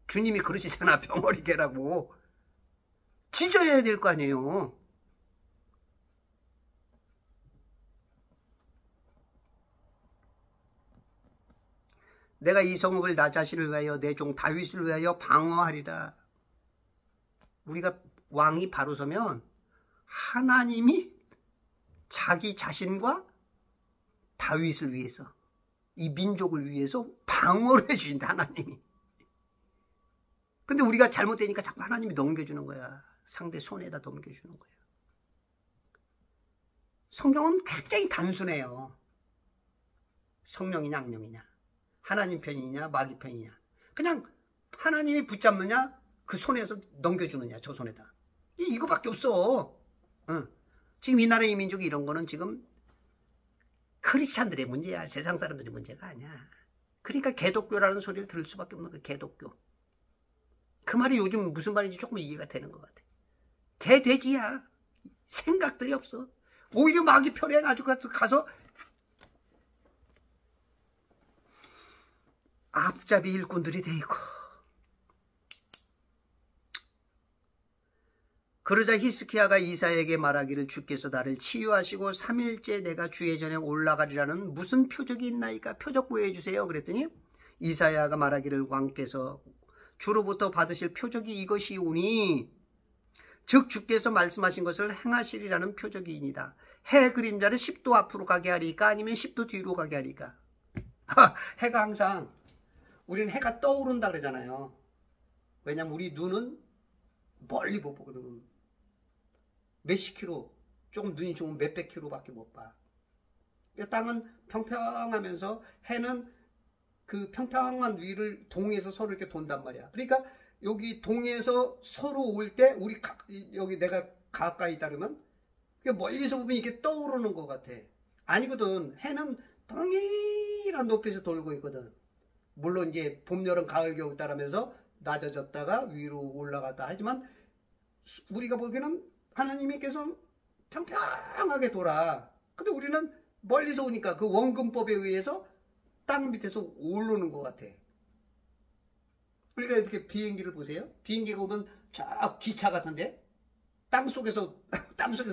A: 주님이 그러시잖아. 벙어리개라고. 찢어야 될 거 아니에요. 내가 이 성읍을 나 자신을 위하여 내 종 다윗을 위하여 방어하리라. 우리가 왕이 바로 서면 하나님이 자기 자신과 다윗을 위해서, 이 민족을 위해서 방어를 해주신다, 하나님이. 근데 우리가 잘못되니까 자꾸 하나님이 넘겨주는 거야. 상대 손에다 넘겨주는 거야. 성경은 굉장히 단순해요. 성령이냐 악령이냐, 하나님 편이냐 마귀 편이냐. 그냥 하나님이 붙잡느냐, 그 손에서 넘겨주느냐, 저 손에다. 이거밖에 없어. 지금 이 나라의 민족이 이런 거는 지금 크리스찬들의 문제야. 세상 사람들의 문제가 아니야. 그러니까 개독교라는 소리를 들을 수밖에 없는 그 개독교. 그 말이 요즘 무슨 말인지 조금 이해가 되는 것 같아. 개돼지야. 생각들이 없어. 오히려 마귀 편에 아주 가서 앞잡이 일꾼들이 돼 있고. 그러자 히스기야가 이사야에게 말하기를 주께서 나를 치유하시고 3일째 내가 주의 전에 올라가리라는 무슨 표적이 있나이까? 표적 보여주세요. 그랬더니 이사야가 말하기를 왕께서 주로부터 받으실 표적이 이것이오니 즉 주께서 말씀하신 것을 행하시리라는 표적이니이다. 해 그림자를 10도 앞으로 가게 하리까 아니면 10도 뒤로 가게 하리까? 해가 항상, 우리는 해가 떠오른다 그러잖아요. 왜냐면 우리 눈은 멀리 못 보거든. 몇십 킬로, 조금 눈이 좋으면 몇백 킬로밖에 못 봐. 땅은 평평하면서 해는 그 평평한 위를 동에서 서로 이렇게 돈단 말이야. 그러니까 여기 동에서 서로 올 때 우리 여기 내가 가까이 따르면 멀리서 보면 이게 떠오르는 것 같아. 아니거든. 해는 동일한 높이에서 돌고 있거든. 물론 이제 봄, 여름, 가을, 겨울 따르면서 낮아졌다가 위로 올라갔다 하지만 우리가 보기에는 하나님께서 평평하게 돌아. 근데 우리는 멀리서 오니까 그 원근법에 의해서 땅 밑에서 오르는 것 같아. 그러니까 이렇게 비행기를 보세요. 비행기가 오면 저 기차 같은데 땅속에서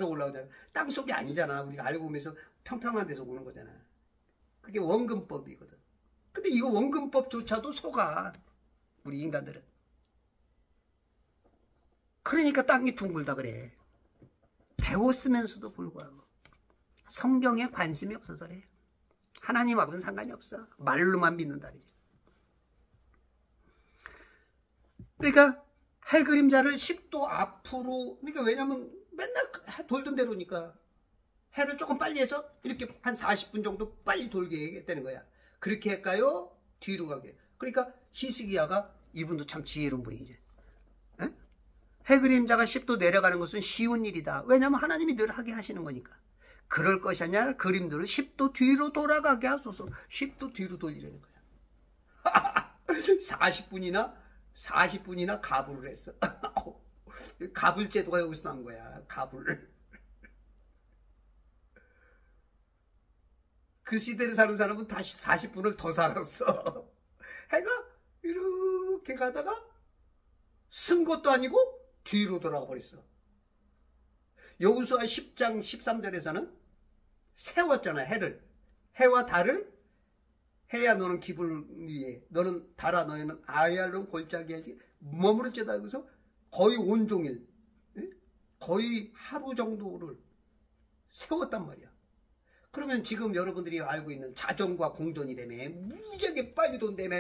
A: 올라오잖아. 땅속이 아니잖아. 우리가 알고 보면서 평평한 데서 오는 거잖아. 그게 원근법이거든. 근데 이거 원근법조차도 속아. 우리 인간들은. 그러니까 땅이 둥글다 그래. 배웠으면서도 불구하고 성경에 관심이 없어서 그래. 하나님하고는 상관이 없어. 말로만 믿는다니. 그러니까 해 그림자를 10도 앞으로, 그러니까 왜냐면 맨날 돌던 대로니까 해를 조금 빨리 해서 이렇게 한 40분 정도 빨리 돌게 했다는 거야. 그렇게 할까요? 뒤로 가게. 그러니까 히스기야가, 이분도 참 지혜로운 분이지. 에? 해 그림자가 10도 내려가는 것은 쉬운 일이다. 왜냐면 하나님이 늘 하게 하시는 거니까. 그럴 것이 아니라 그림들을 10도 뒤로 돌아가게 하소서. 10도 뒤로 돌리라는 거야. 40분이나 가불을 했어. 가불 제도가 여기서 난 거야. 가불. 그 시대를 사는 사람은 다시 40분을 더 살았어. 해가 이렇게 가다가 쓴 것도 아니고 뒤로 돌아가 버렸어. 여호수아 10장 13절에서는 세웠잖아. 해를. 해와 달을. 해야 너는 기분 위에, 너는 달아 너희는 아얄론 골짜기에 머무르지다. 그래서 거의 온종일, 거의 하루 정도를 세웠단 말이야. 그러면 지금 여러분들이 알고 있는 자전과 공전이라며, 무지하게 빨리 돈다며,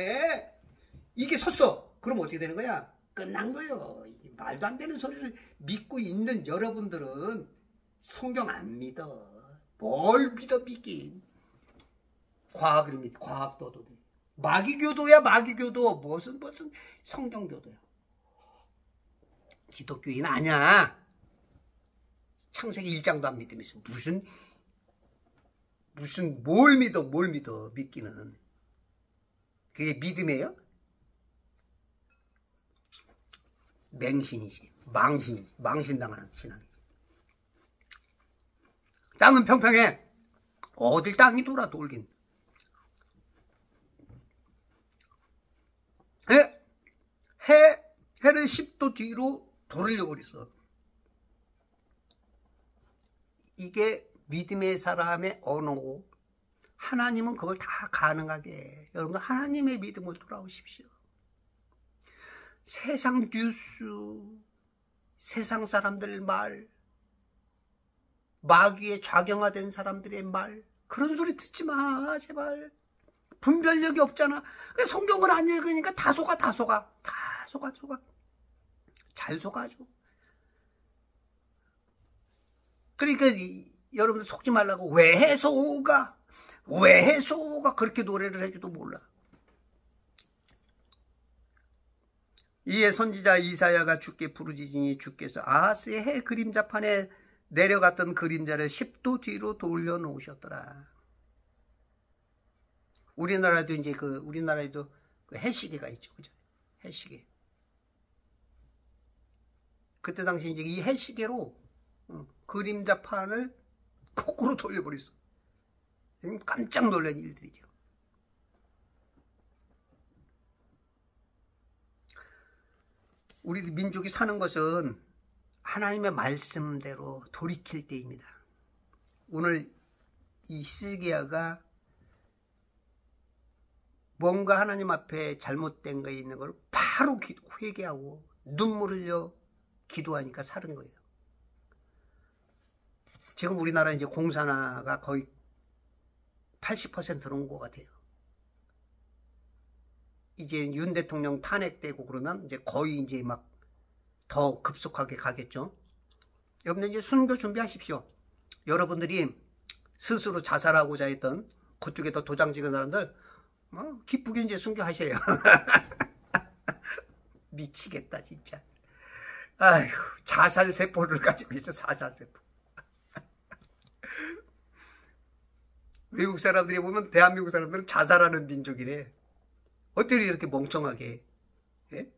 A: 이게 섰어. 그럼 어떻게 되는 거야? 끝난 거예요. 말도 안 되는 소리를 믿고 있는 여러분들은 성경 안 믿어. 뭘 믿긴. 과학을 믿, 과학도도들. 마귀교도야, 마귀교도. 무슨 성경교도야. 기독교인 아니야. 창세기 1장도 안 믿으면서 무슨 뭘 믿어 믿기는. 그게 믿음이에요? 맹신이지. 망신이지. 망신당하는 신앙이지. 땅은 평평해. 어딜 땅이 돌긴. 해를 10도 뒤로 돌으려고 그랬어. 이게 믿음의 사람의 언어고, 하나님은 그걸 다 가능하게 해. 여러분, 하나님의 믿음을 돌아오십시오. 세상 뉴스, 세상 사람들 말, 마귀에 좌경화된 사람들의 말, 그런 소리 듣지 마, 제발. 분별력이 없잖아. 성경을 안 읽으니까 다 속아. 잘 속아줘. 그러니까 여러분들 속지 말라고. 왜 해소가 그렇게 노래를 해줘도 몰라. 이에 선지자 이사야가 주께 부르짖으니 주께서 아하스의 해 그림자판에 내려갔던 그림자를 10도 뒤로 돌려놓으셨더라. 우리나라도 이제 우리나라에도 그 해시계가 있죠. 그죠? 해시계. 그때 당시 이제 이 해시계로 그림자판을 거꾸로 돌려버렸어. 깜짝 놀란 일들이죠. 우리 민족이 사는 것은 하나님의 말씀대로 돌이킬 때입니다. 오늘 이 히스기야가 뭔가 하나님 앞에 잘못된 거 있는 걸 바로 회개하고 눈물 흘려 기도하니까 사는 거예요. 지금 우리나라 이제 공산화가 거의 80%는 온 것 같아요. 이제 윤 대통령 탄핵되고 그러면 이제 거의 이제 막 더 급속하게 가겠죠. 여러분들 이제 순교 준비하십시오. 여러분들이 스스로 자살하고자 했던 그쪽에 더 도장 찍은 사람들 기쁘게 이제 순교하셔요. 미치겠다 진짜. 아휴, 자살세포를 가지고 있어. 자살세포. 외국 사람들이 보면 대한민국 사람들은 자살하는 민족이래. 어떻게 이렇게 멍청하게. 예?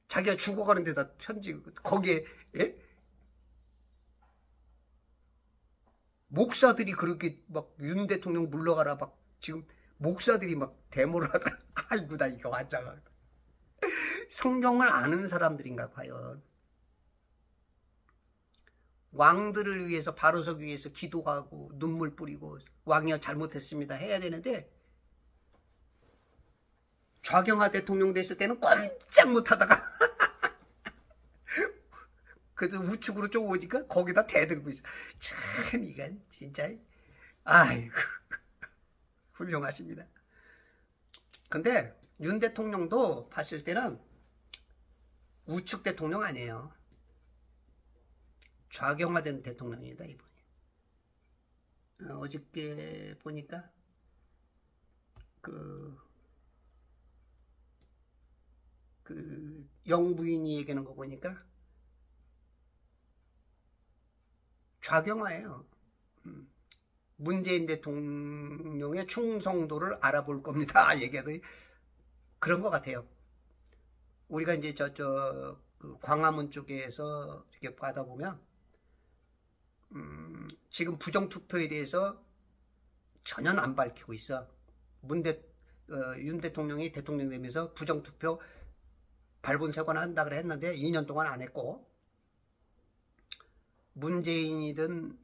A: 자기가 죽어가는 데다 편지, 거기에, 예? 목사들이 그렇게 막 윤 대통령 물러가라 막 지금 목사들이 막 데모를 하더라. 아이고, 나 이거 완전. 성경을 아는 사람들인가 봐요. 왕들을 위해서, 바로 서기 위해서 기도하고 눈물 뿌리고 왕이여 잘못했습니다 해야 되는데, 좌경화 대통령 됐을 때는 꼼짝 못하다가 그래도 우측으로 좀 오니까 거기다 대들고 있어. 참 이건 진짜 아이고 훌륭하십니다. 근데 윤 대통령도 봤을 때는 우측 대통령 아니에요. 좌경화된 대통령이다 이번에. 어저께 보니까 그 영부인이 얘기하는 거 보니까 좌경화예요. 문재인 대통령의 충성도를 알아볼 겁니다. 얘기해도 그런 것 같아요. 우리가 이제 그 광화문 쪽에서 이렇게 받아보면 지금 부정투표에 대해서 전혀 안 밝히고 있어. 윤 대통령이 대통령 되면서 부정투표 발본색원 한다 그래 했는데 2년 동안 안 했고, 문재인이든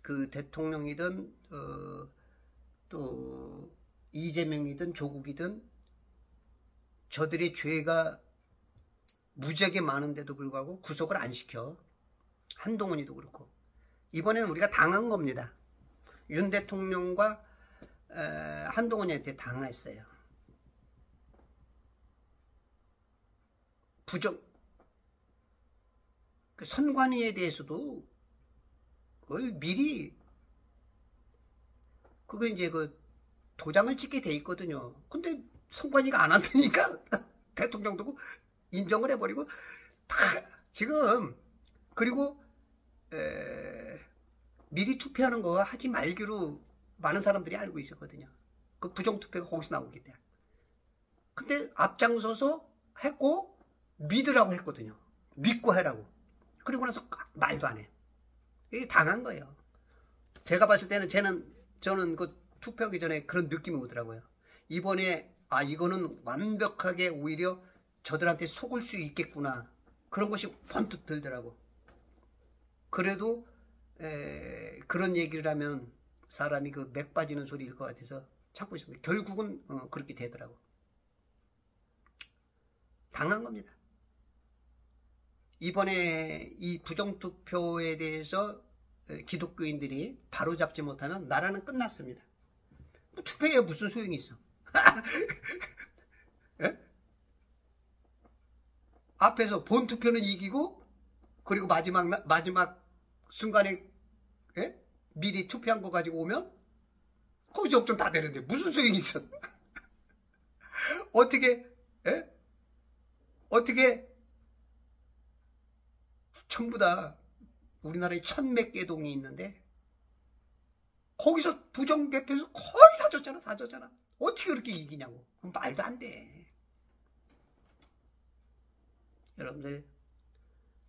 A: 그 대통령이든 또 이재명이든 조국이든 저들의 죄가 무지하게 많은데도 불구하고 구속을 안 시켜. 한동훈이도 그렇고. 이번에는 우리가 당한 겁니다. 윤 대통령과 한동훈이한테 당했어요. 그 선관위에 대해서도 그걸 미리 그거 이제 그 도장을 찍게 돼 있거든요. 근데 선관위가 안 한다니까 대통령도 인정을 해버리고 다 지금. 그리고 미리 투표하는 거 하지 말기로 많은 사람들이 알고 있었거든요. 그 부정투표가 거기서 나오기 때문에. 근데 앞장서서 했고 믿으라고 했거든요. 믿고 해라고. 그리고 나서 말도 안 해. 이게 당한 거예요. 제가 봤을 때는 저는 그 투표하기 전에 그런 느낌이 오더라고요. 이번에 이거는 완벽하게 오히려 저들한테 속을 수 있겠구나. 그런 것이 번뜩 들더라고. 그래도 그런 얘기를 하면 사람이 그 맥 빠지는 소리일 것 같아서 참고 있었는데 결국은 그렇게 되더라고. 당한 겁니다. 이번에 이 부정투표에 대해서 기독교인들이 바로잡지 못하면 나라는 끝났습니다. 투표에 무슨 소용이 있어? 예? 앞에서 본투표는 이기고 그리고 마지막 순간에 미리 투표한 거 가지고 오면 거기서 역전 다 되는데 무슨 소용이 있어? 어떻게 전부 다 우리나라에 1,100몇 개 동이 있는데 거기서 부정개표에서 거의 다 졌잖아. 어떻게 그렇게 이기냐고. 그럼 말도 안 돼. 여러분들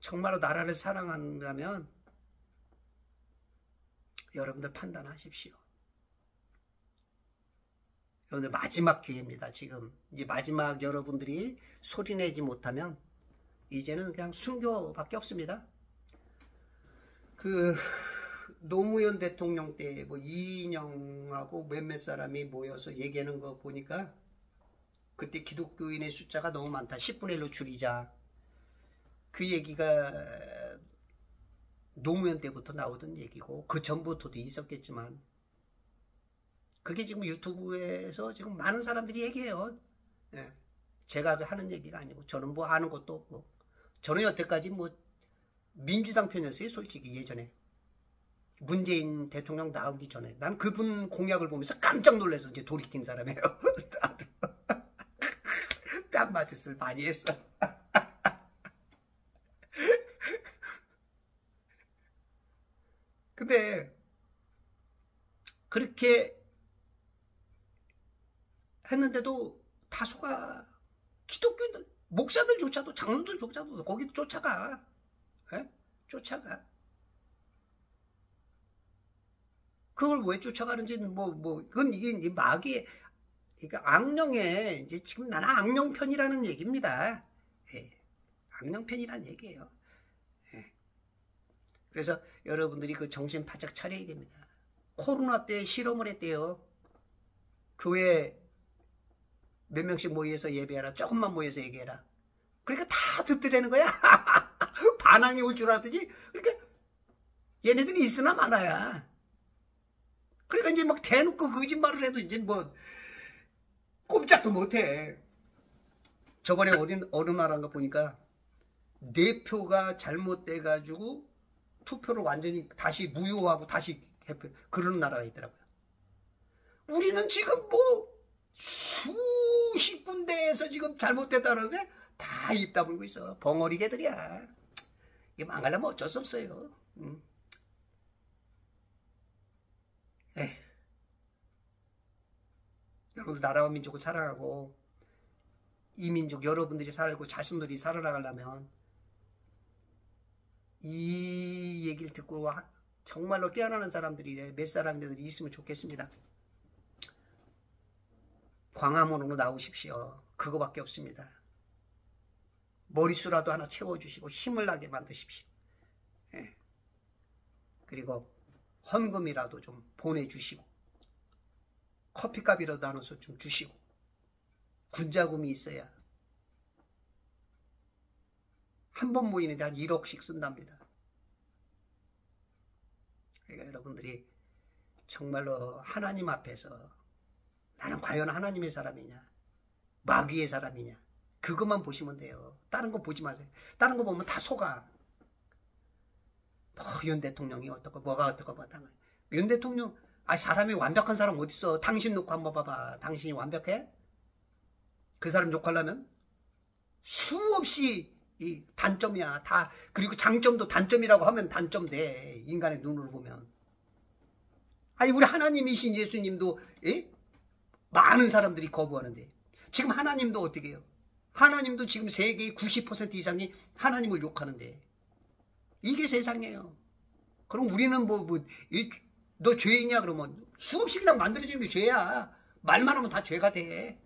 A: 정말로 나라를 사랑한다면 여러분들 판단하십시오. 여러분들 마지막 기회입니다. 지금 이제 마지막 여러분들이 소리내지 못하면 이제는 그냥 순교밖에 없습니다. 그 노무현 대통령 때 뭐 이인영하고 몇몇 사람이 모여서 얘기하는 거 보니까 그때 기독교인의 숫자가 너무 많다. 10분의 1로 줄이자. 그 얘기가 노무현 때부터 나오던 얘기고 그 전부터도 있었겠지만 그게 지금 유튜브에서 지금 많은 사람들이 얘기해요. 예. 제가 하는 얘기가 아니고 저는 뭐 아는 것도 없고 저는 여태까지 뭐 민주당 편이었어요. 솔직히 예전에 문재인 대통령 나오기 전에 난 그분 공약을 보면서 깜짝 놀라서 이제 돌이킨 사람이에요. 뺨 맞을 짓을 많이 했어. 근데 그렇게 했는데도 다소가 기독교인들 목사들조차도, 장로들조차도 거기 쫓아가. 예? 쫓아가. 그걸 왜 쫓아가는지는 그건 이게 마귀의, 그러니까 악령의, 이제 지금 나는 악령 편이라는 얘기입니다. 예. 악령 편이라는 얘기예요. 예. 그래서 여러분들이 그 정신 바짝 차려야 됩니다. 코로나 때 실험을 했대요. 교회 몇 명씩 모여서 예배하라. 조금만 모여서 얘기해라. 그러니까 다 듣더라는 거야. 반항이 올 줄 알았더니, 그러니까 얘네들이 있으나 마나야. 그러니까 이제 막 대놓고 거짓말을 해도 이제 꼼짝도 못해. 저번에 어느 나라인가 보니까 내 표가 잘못돼가지고 투표를 완전히 다시 무효하고 다시 개표, 그러는 나라가 있더라고요. 우리는 지금 수십 군데에서 지금 잘못됐다는데 다 입 다물고 있어. 벙어리 개들이야. 이게 망하려면 어쩔 수 없어요. 여러분들 나라와 민족을 사랑하고 이 민족 여러분들이 살고 자신들이 살아나가려면 이 얘기를 듣고 정말로 깨어나는 사람들이 몇 사람들이 있으면 좋겠습니다. 광화문으로 나오십시오. 그거밖에 없습니다. 머리수라도 하나 채워주시고 힘을 나게 만드십시오. 예. 그리고 헌금이라도 좀 보내주시고 커피값이라도 나눠서 좀 주시고 군자금이 있어야 한 번 모이는데 한 1억씩 쓴답니다. 그러니까 여러분들이 정말로 하나님 앞에서 나는 과연 하나님의 사람이냐 마귀의 사람이냐 그것만 보시면 돼요. 다른 거 보지 마세요. 다른 거 보면 다 속아. 윤 대통령이 어떻고 뭐가 어떻고 윤 대통령 사람이 완벽한 사람 어딨어. 당신 놓고 한번 봐봐. 당신이 완벽해? 그 사람 욕하려면 수없이 이 단점이야. 다. 그리고 장점도 단점이라고 하면 단점 돼. 인간의 눈으로 보면. 우리 하나님이신 예수님도 많은 사람들이 거부하는데 지금 하나님도 어떻게 해요? 하나님도 지금 세계의 90% 이상이 하나님을 욕하는데 이게 세상이에요. 그럼 우리는 너 죄이냐 그러면 수없이 그냥 만들어지는 게 죄야. 말만 하면 다 죄가 돼.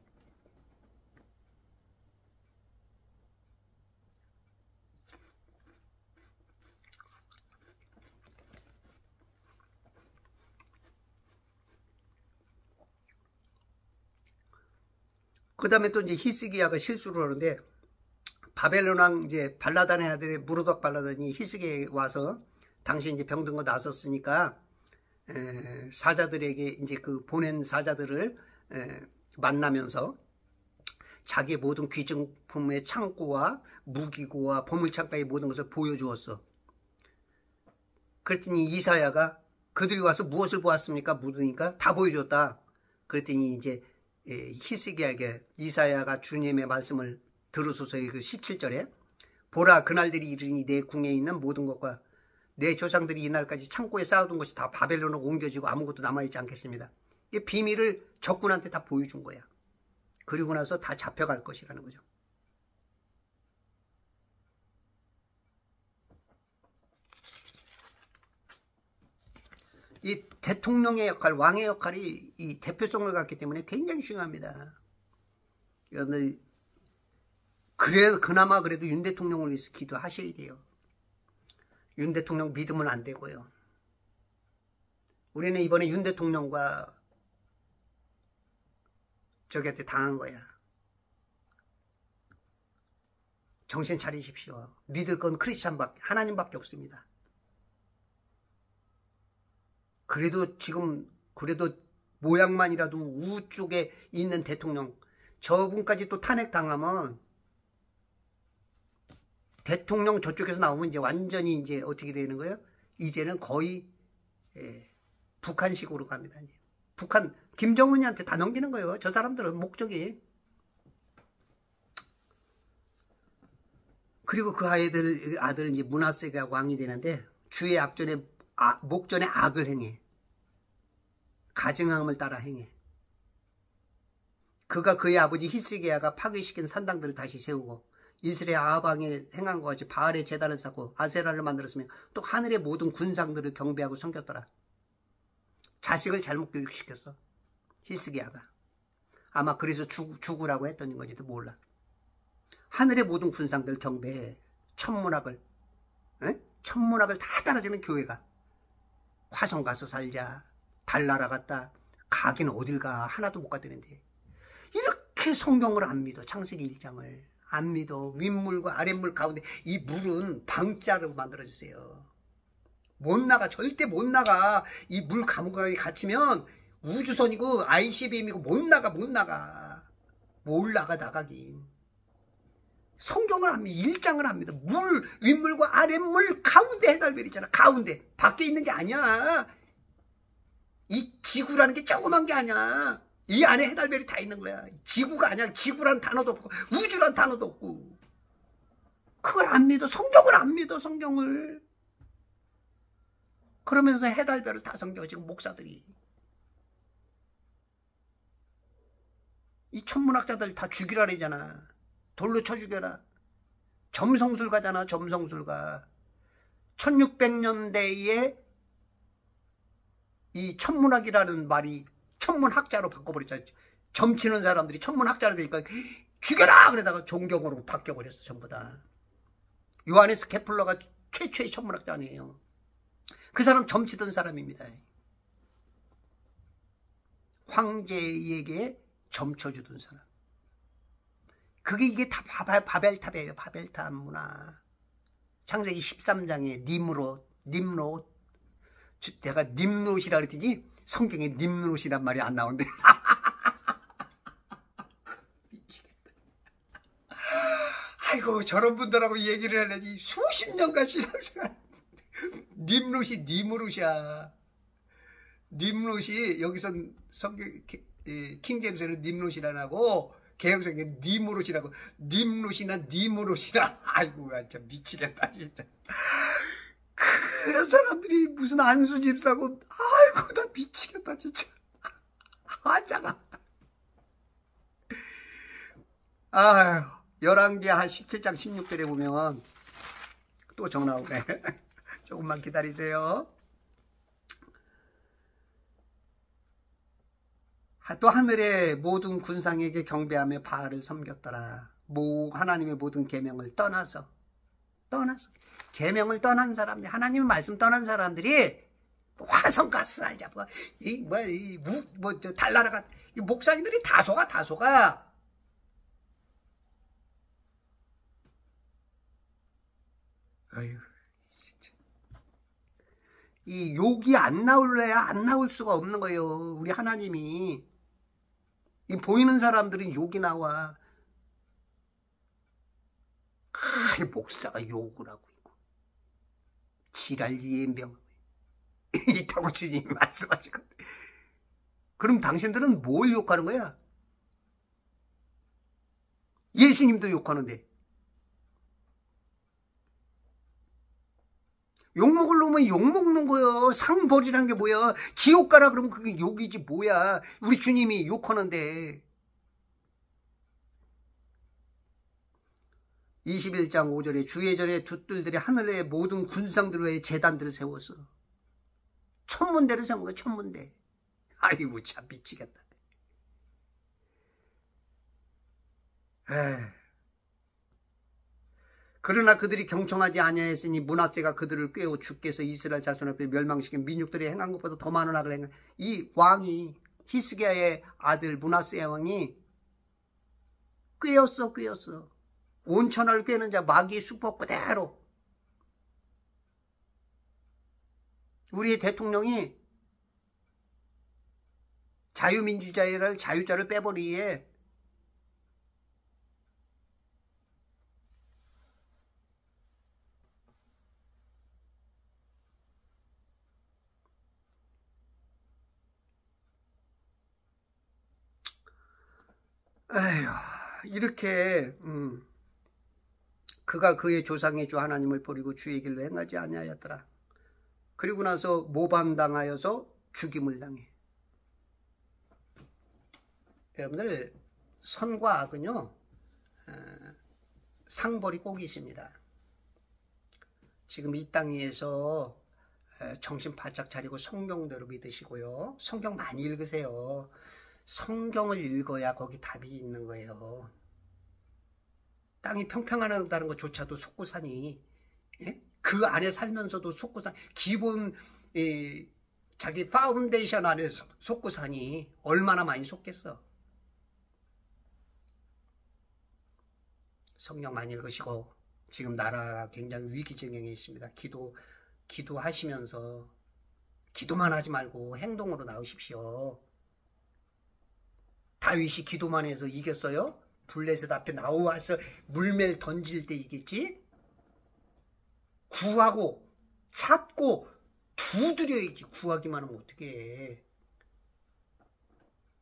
A: 그 다음에 또 이제 히스기야가 실수를 하는데 바벨론 왕 이제 발라단의 아들의 무로닥 발라단이 히스기야에 와서 당시 이제 병든 거 나섰으니까 사자들에게 이제 그 보낸 사자들을 만나면서 자기의 모든 귀중품의 창고와 무기고와 보물창고의 모든 것을 보여주었어. 그랬더니 이사야가 그들이 와서 무엇을 보았습니까? 물으니까 다 보여줬다. 그랬더니 이제 히스기야에게 이사야가 주님의 말씀을 들으소서의 그 17절에 보라 그날들이 이르니 내 궁에 있는 모든 것과 내 조상들이 이날까지 창고에 쌓아둔 것이 다 바벨론으로 옮겨지고 아무것도 남아있지 않겠습니다. 이 비밀을 적군한테 다 보여준 거야. 그리고 나서 다 잡혀갈 것이라는 거죠. 이 대통령의 역할, 왕의 역할이 이 대표성을 갖기 때문에 굉장히 중요합니다. 여러분들 그나마 그래도 윤 대통령을 위해서 기도하셔야 돼요. 윤 대통령 믿으면 안 되고요. 우리는 이번에 윤 대통령과 저기한테 당한 거야. 정신 차리십시오. 믿을 건 크리스찬밖에, 하나님밖에 없습니다. 그래도 지금 모양만이라도 우쪽에 있는 대통령 저분까지 또 탄핵당하면 대통령 저쪽에서 나오면 이제 완전히 이제 어떻게 되는 거예요? 이제는 거의 북한식으로 갑니다. 이제. 북한 김정은이한테 다 넘기는 거예요. 저 사람들은 목적이. 그리고 그 아들 이제 므낫세가 왕이 되는데 주의 목전에 악을 행해. 가증함을 따라 행해. 그가 그의 아버지 히스기야가 파괴시킨 산당들을 다시 세우고 이스라엘 아방에 행한 것 같이 바알의 제단을 쌓고 아세라를 만들었으며 또 하늘의 모든 군상들을 경배하고 섬겼더라. 자식을 잘못 교육시켰어. 히스기야가. 아마 그래서 죽으라고 했던 건지도 몰라. 하늘의 모든 군상들 경배해. 천문학을 다 따라주는 교회가. 화성 가서 살자. 달 날아갔다. 가긴 어딜 가. 하나도 못 가대는데. 이렇게 성경을 안 믿어. 창세기 1장을. 안 믿어. 윗물과 아랫물 가운데 이 물은 방자로 만들어주세요. 못 나가. 절대 못 나가. 이 물 감옥에 갇히면 우주선이고 ICBM이고 못 나가. 뭘 나가긴. 성경을 안 믿어. 1장을 안 믿어. 윗물과 아랫물 가운데 해달별 있잖아. 가운데. 밖에 있는 게 아니야. 이 지구라는 게 조그만 게 아니야. 이 안에 해달별이 다 있는 거야. 지구가 아니야. 지구라는 단어도 없고 우주라는 단어도 없고. 그걸 안 믿어. 성경을 안 믿어. 성경을. 그러면서 해달별을 다 섬겨. 지금 목사들이. 이 천문학자들 다 죽이라 그러잖아. 돌로 쳐 죽여라. 점성술가잖아. 점성술가. 1600년대에 이 천문학이라는 말이 천문학자로 바꿔버렸잖아. 점치는 사람들이 천문학자로 되니까 죽여라! 그러다가 존경으로 바뀌어버렸어. 전부 다. 요하네스 케플러가 최초의 천문학자 아니에요. 그 사람 점치던 사람입니다. 황제에게 점쳐주던 사람. 이게 다 바벨탑이에요. 바벨탑 문화. 창세기 13장에 nimrod. 내가 nimrod이라 그랬더니 성경에 nimrod이란 말이 안 나오는데. 미치겠다. 아이고, 저런 분들하고 얘기를 하려니 수십 년간 신앙생활. nimrod이야. nimrod이 여기서 성경 킹제임스는 nimrod이라 하고 개혁성경 nimrod이라고. nimrod이나 아이고 참 미치겠다 진짜. 그런 사람들이 무슨 안수 집사고. 아이고 나 미치겠다 진짜. 환장아. 아유, 열왕기하 한 17장 16절에 보면 또 전화 오네. 조금만 기다리세요. 또 하늘의 모든 군상에게 경배하며 바알을 섬겼더라. 하나님의 모든 계명을 떠나서 계명을 떠난 사람들, 하나님의 말씀 떠난 사람들이 화성 가스 살자, 달 날아가. 이 목사님들이 다 속아. 아유, 진짜. 이 욕이 안 나올래야 안 나올 수가 없는 거예요. 우리 하나님이. 이 보이는 사람들은 욕이 나와. 이 목사가 욕을 하고 있고 지랄 예병 있다고 주님이 말씀하시고. 그럼 당신들은 뭘 욕하는 거야? 예수님도 욕하는데. 욕먹을 놈은 욕먹는 거예요. 상 버리라는 게 뭐야? 지옥 가라 그러면 그게 욕이지 뭐야. 우리 주님이 욕하는데. 21장 5절에 주의 절에 둣들들이 하늘의 모든 군상들의 제단들을 세웠어. 천문대를 세운 거야. 천문대. 아이고 참 미치겠다. 그러나 그들이 경청하지 아니하였으니 므낫세가 그들을 꾀어 주께서 이스라엘 자손 앞에 멸망시킨 민족들이 행한 것보다 더 많은 악을 행한. 이 왕이 히스기야의 아들 므낫세 왕이 꾀었어. 온 천하를 꾀는 자, 마귀의 수법 그대로. 우리의 대통령이 자유자를 빼버리기에 에휴, 이렇게 그가 그의 조상의 주 하나님을 버리고 주의 길로 행하지 아니하였더라. 그리고 나서 모방당하여서 죽임을 당해. 여러분들, 선과 악은요, 상벌이 꼭 있습니다. 지금 이 땅 위에서 정신 바짝 차리고 성경대로 믿으시고요. 성경 많이 읽으세요. 성경을 읽어야 거기 답이 있는 거예요. 땅이 평평하다는 것조차도 속고산이, 예? 그 안에 살면서도 속고산, 기본 자기 파운데이션 안에 속고산이 얼마나 많이 속겠어. 성경 많이 읽으시고, 지금 나라가 굉장히 위기지경에 있습니다. 기도하시면서 기도만 하지 말고 행동으로 나오십시오. 다윗이 기도만 해서 이겼어요? 블레셋 앞에 나와서 물매를 던질 때 이겼지? 구하고 찾고 두드려야지. 구하기만 하면 어떻게 해.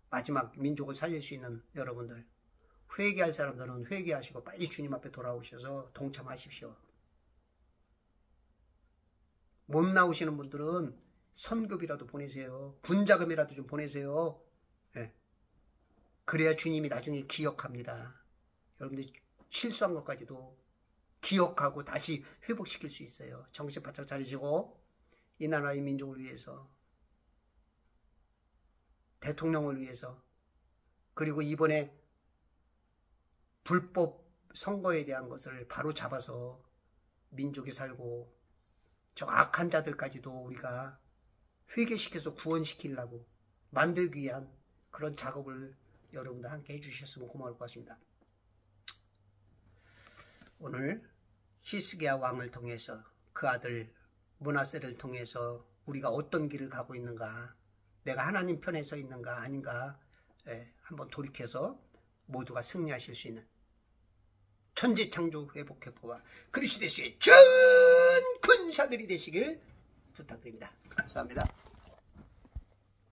A: 마지막 민족을 살릴 수 있는 여러분들, 회개할 사람들은 회개하시고 빨리 주님 앞에 돌아오셔서 동참하십시오. 못 나오시는 분들은 선급이라도 보내세요. 분자금이라도 좀 보내세요. 네. 그래야 주님이 나중에 기억합니다. 여러분들이 실수한 것까지도 기억하고 다시 회복시킬 수 있어요. 정신 바짝 차리시고 이 나라의 민족을 위해서, 대통령을 위해서, 그리고 이번에 불법 선거에 대한 것을 바로 잡아서 민족이 살고 저 악한 자들까지도 우리가 회개시켜서 구원시키려고 만들기 위한 그런 작업을 여러분들 함께 해주셨으면 고마울 것 같습니다. 오늘 히스기야 왕을 통해서 그 아들 므낫세를 통해서 우리가 어떤 길을 가고 있는가, 내가 하나님 편에 서 있는가 아닌가 한번 돌이켜서 모두가 승리하실 수 있는 천지창조 회복회포와 그리스도 예수의 전 군사들이 되시길 부탁드립니다. 감사합니다.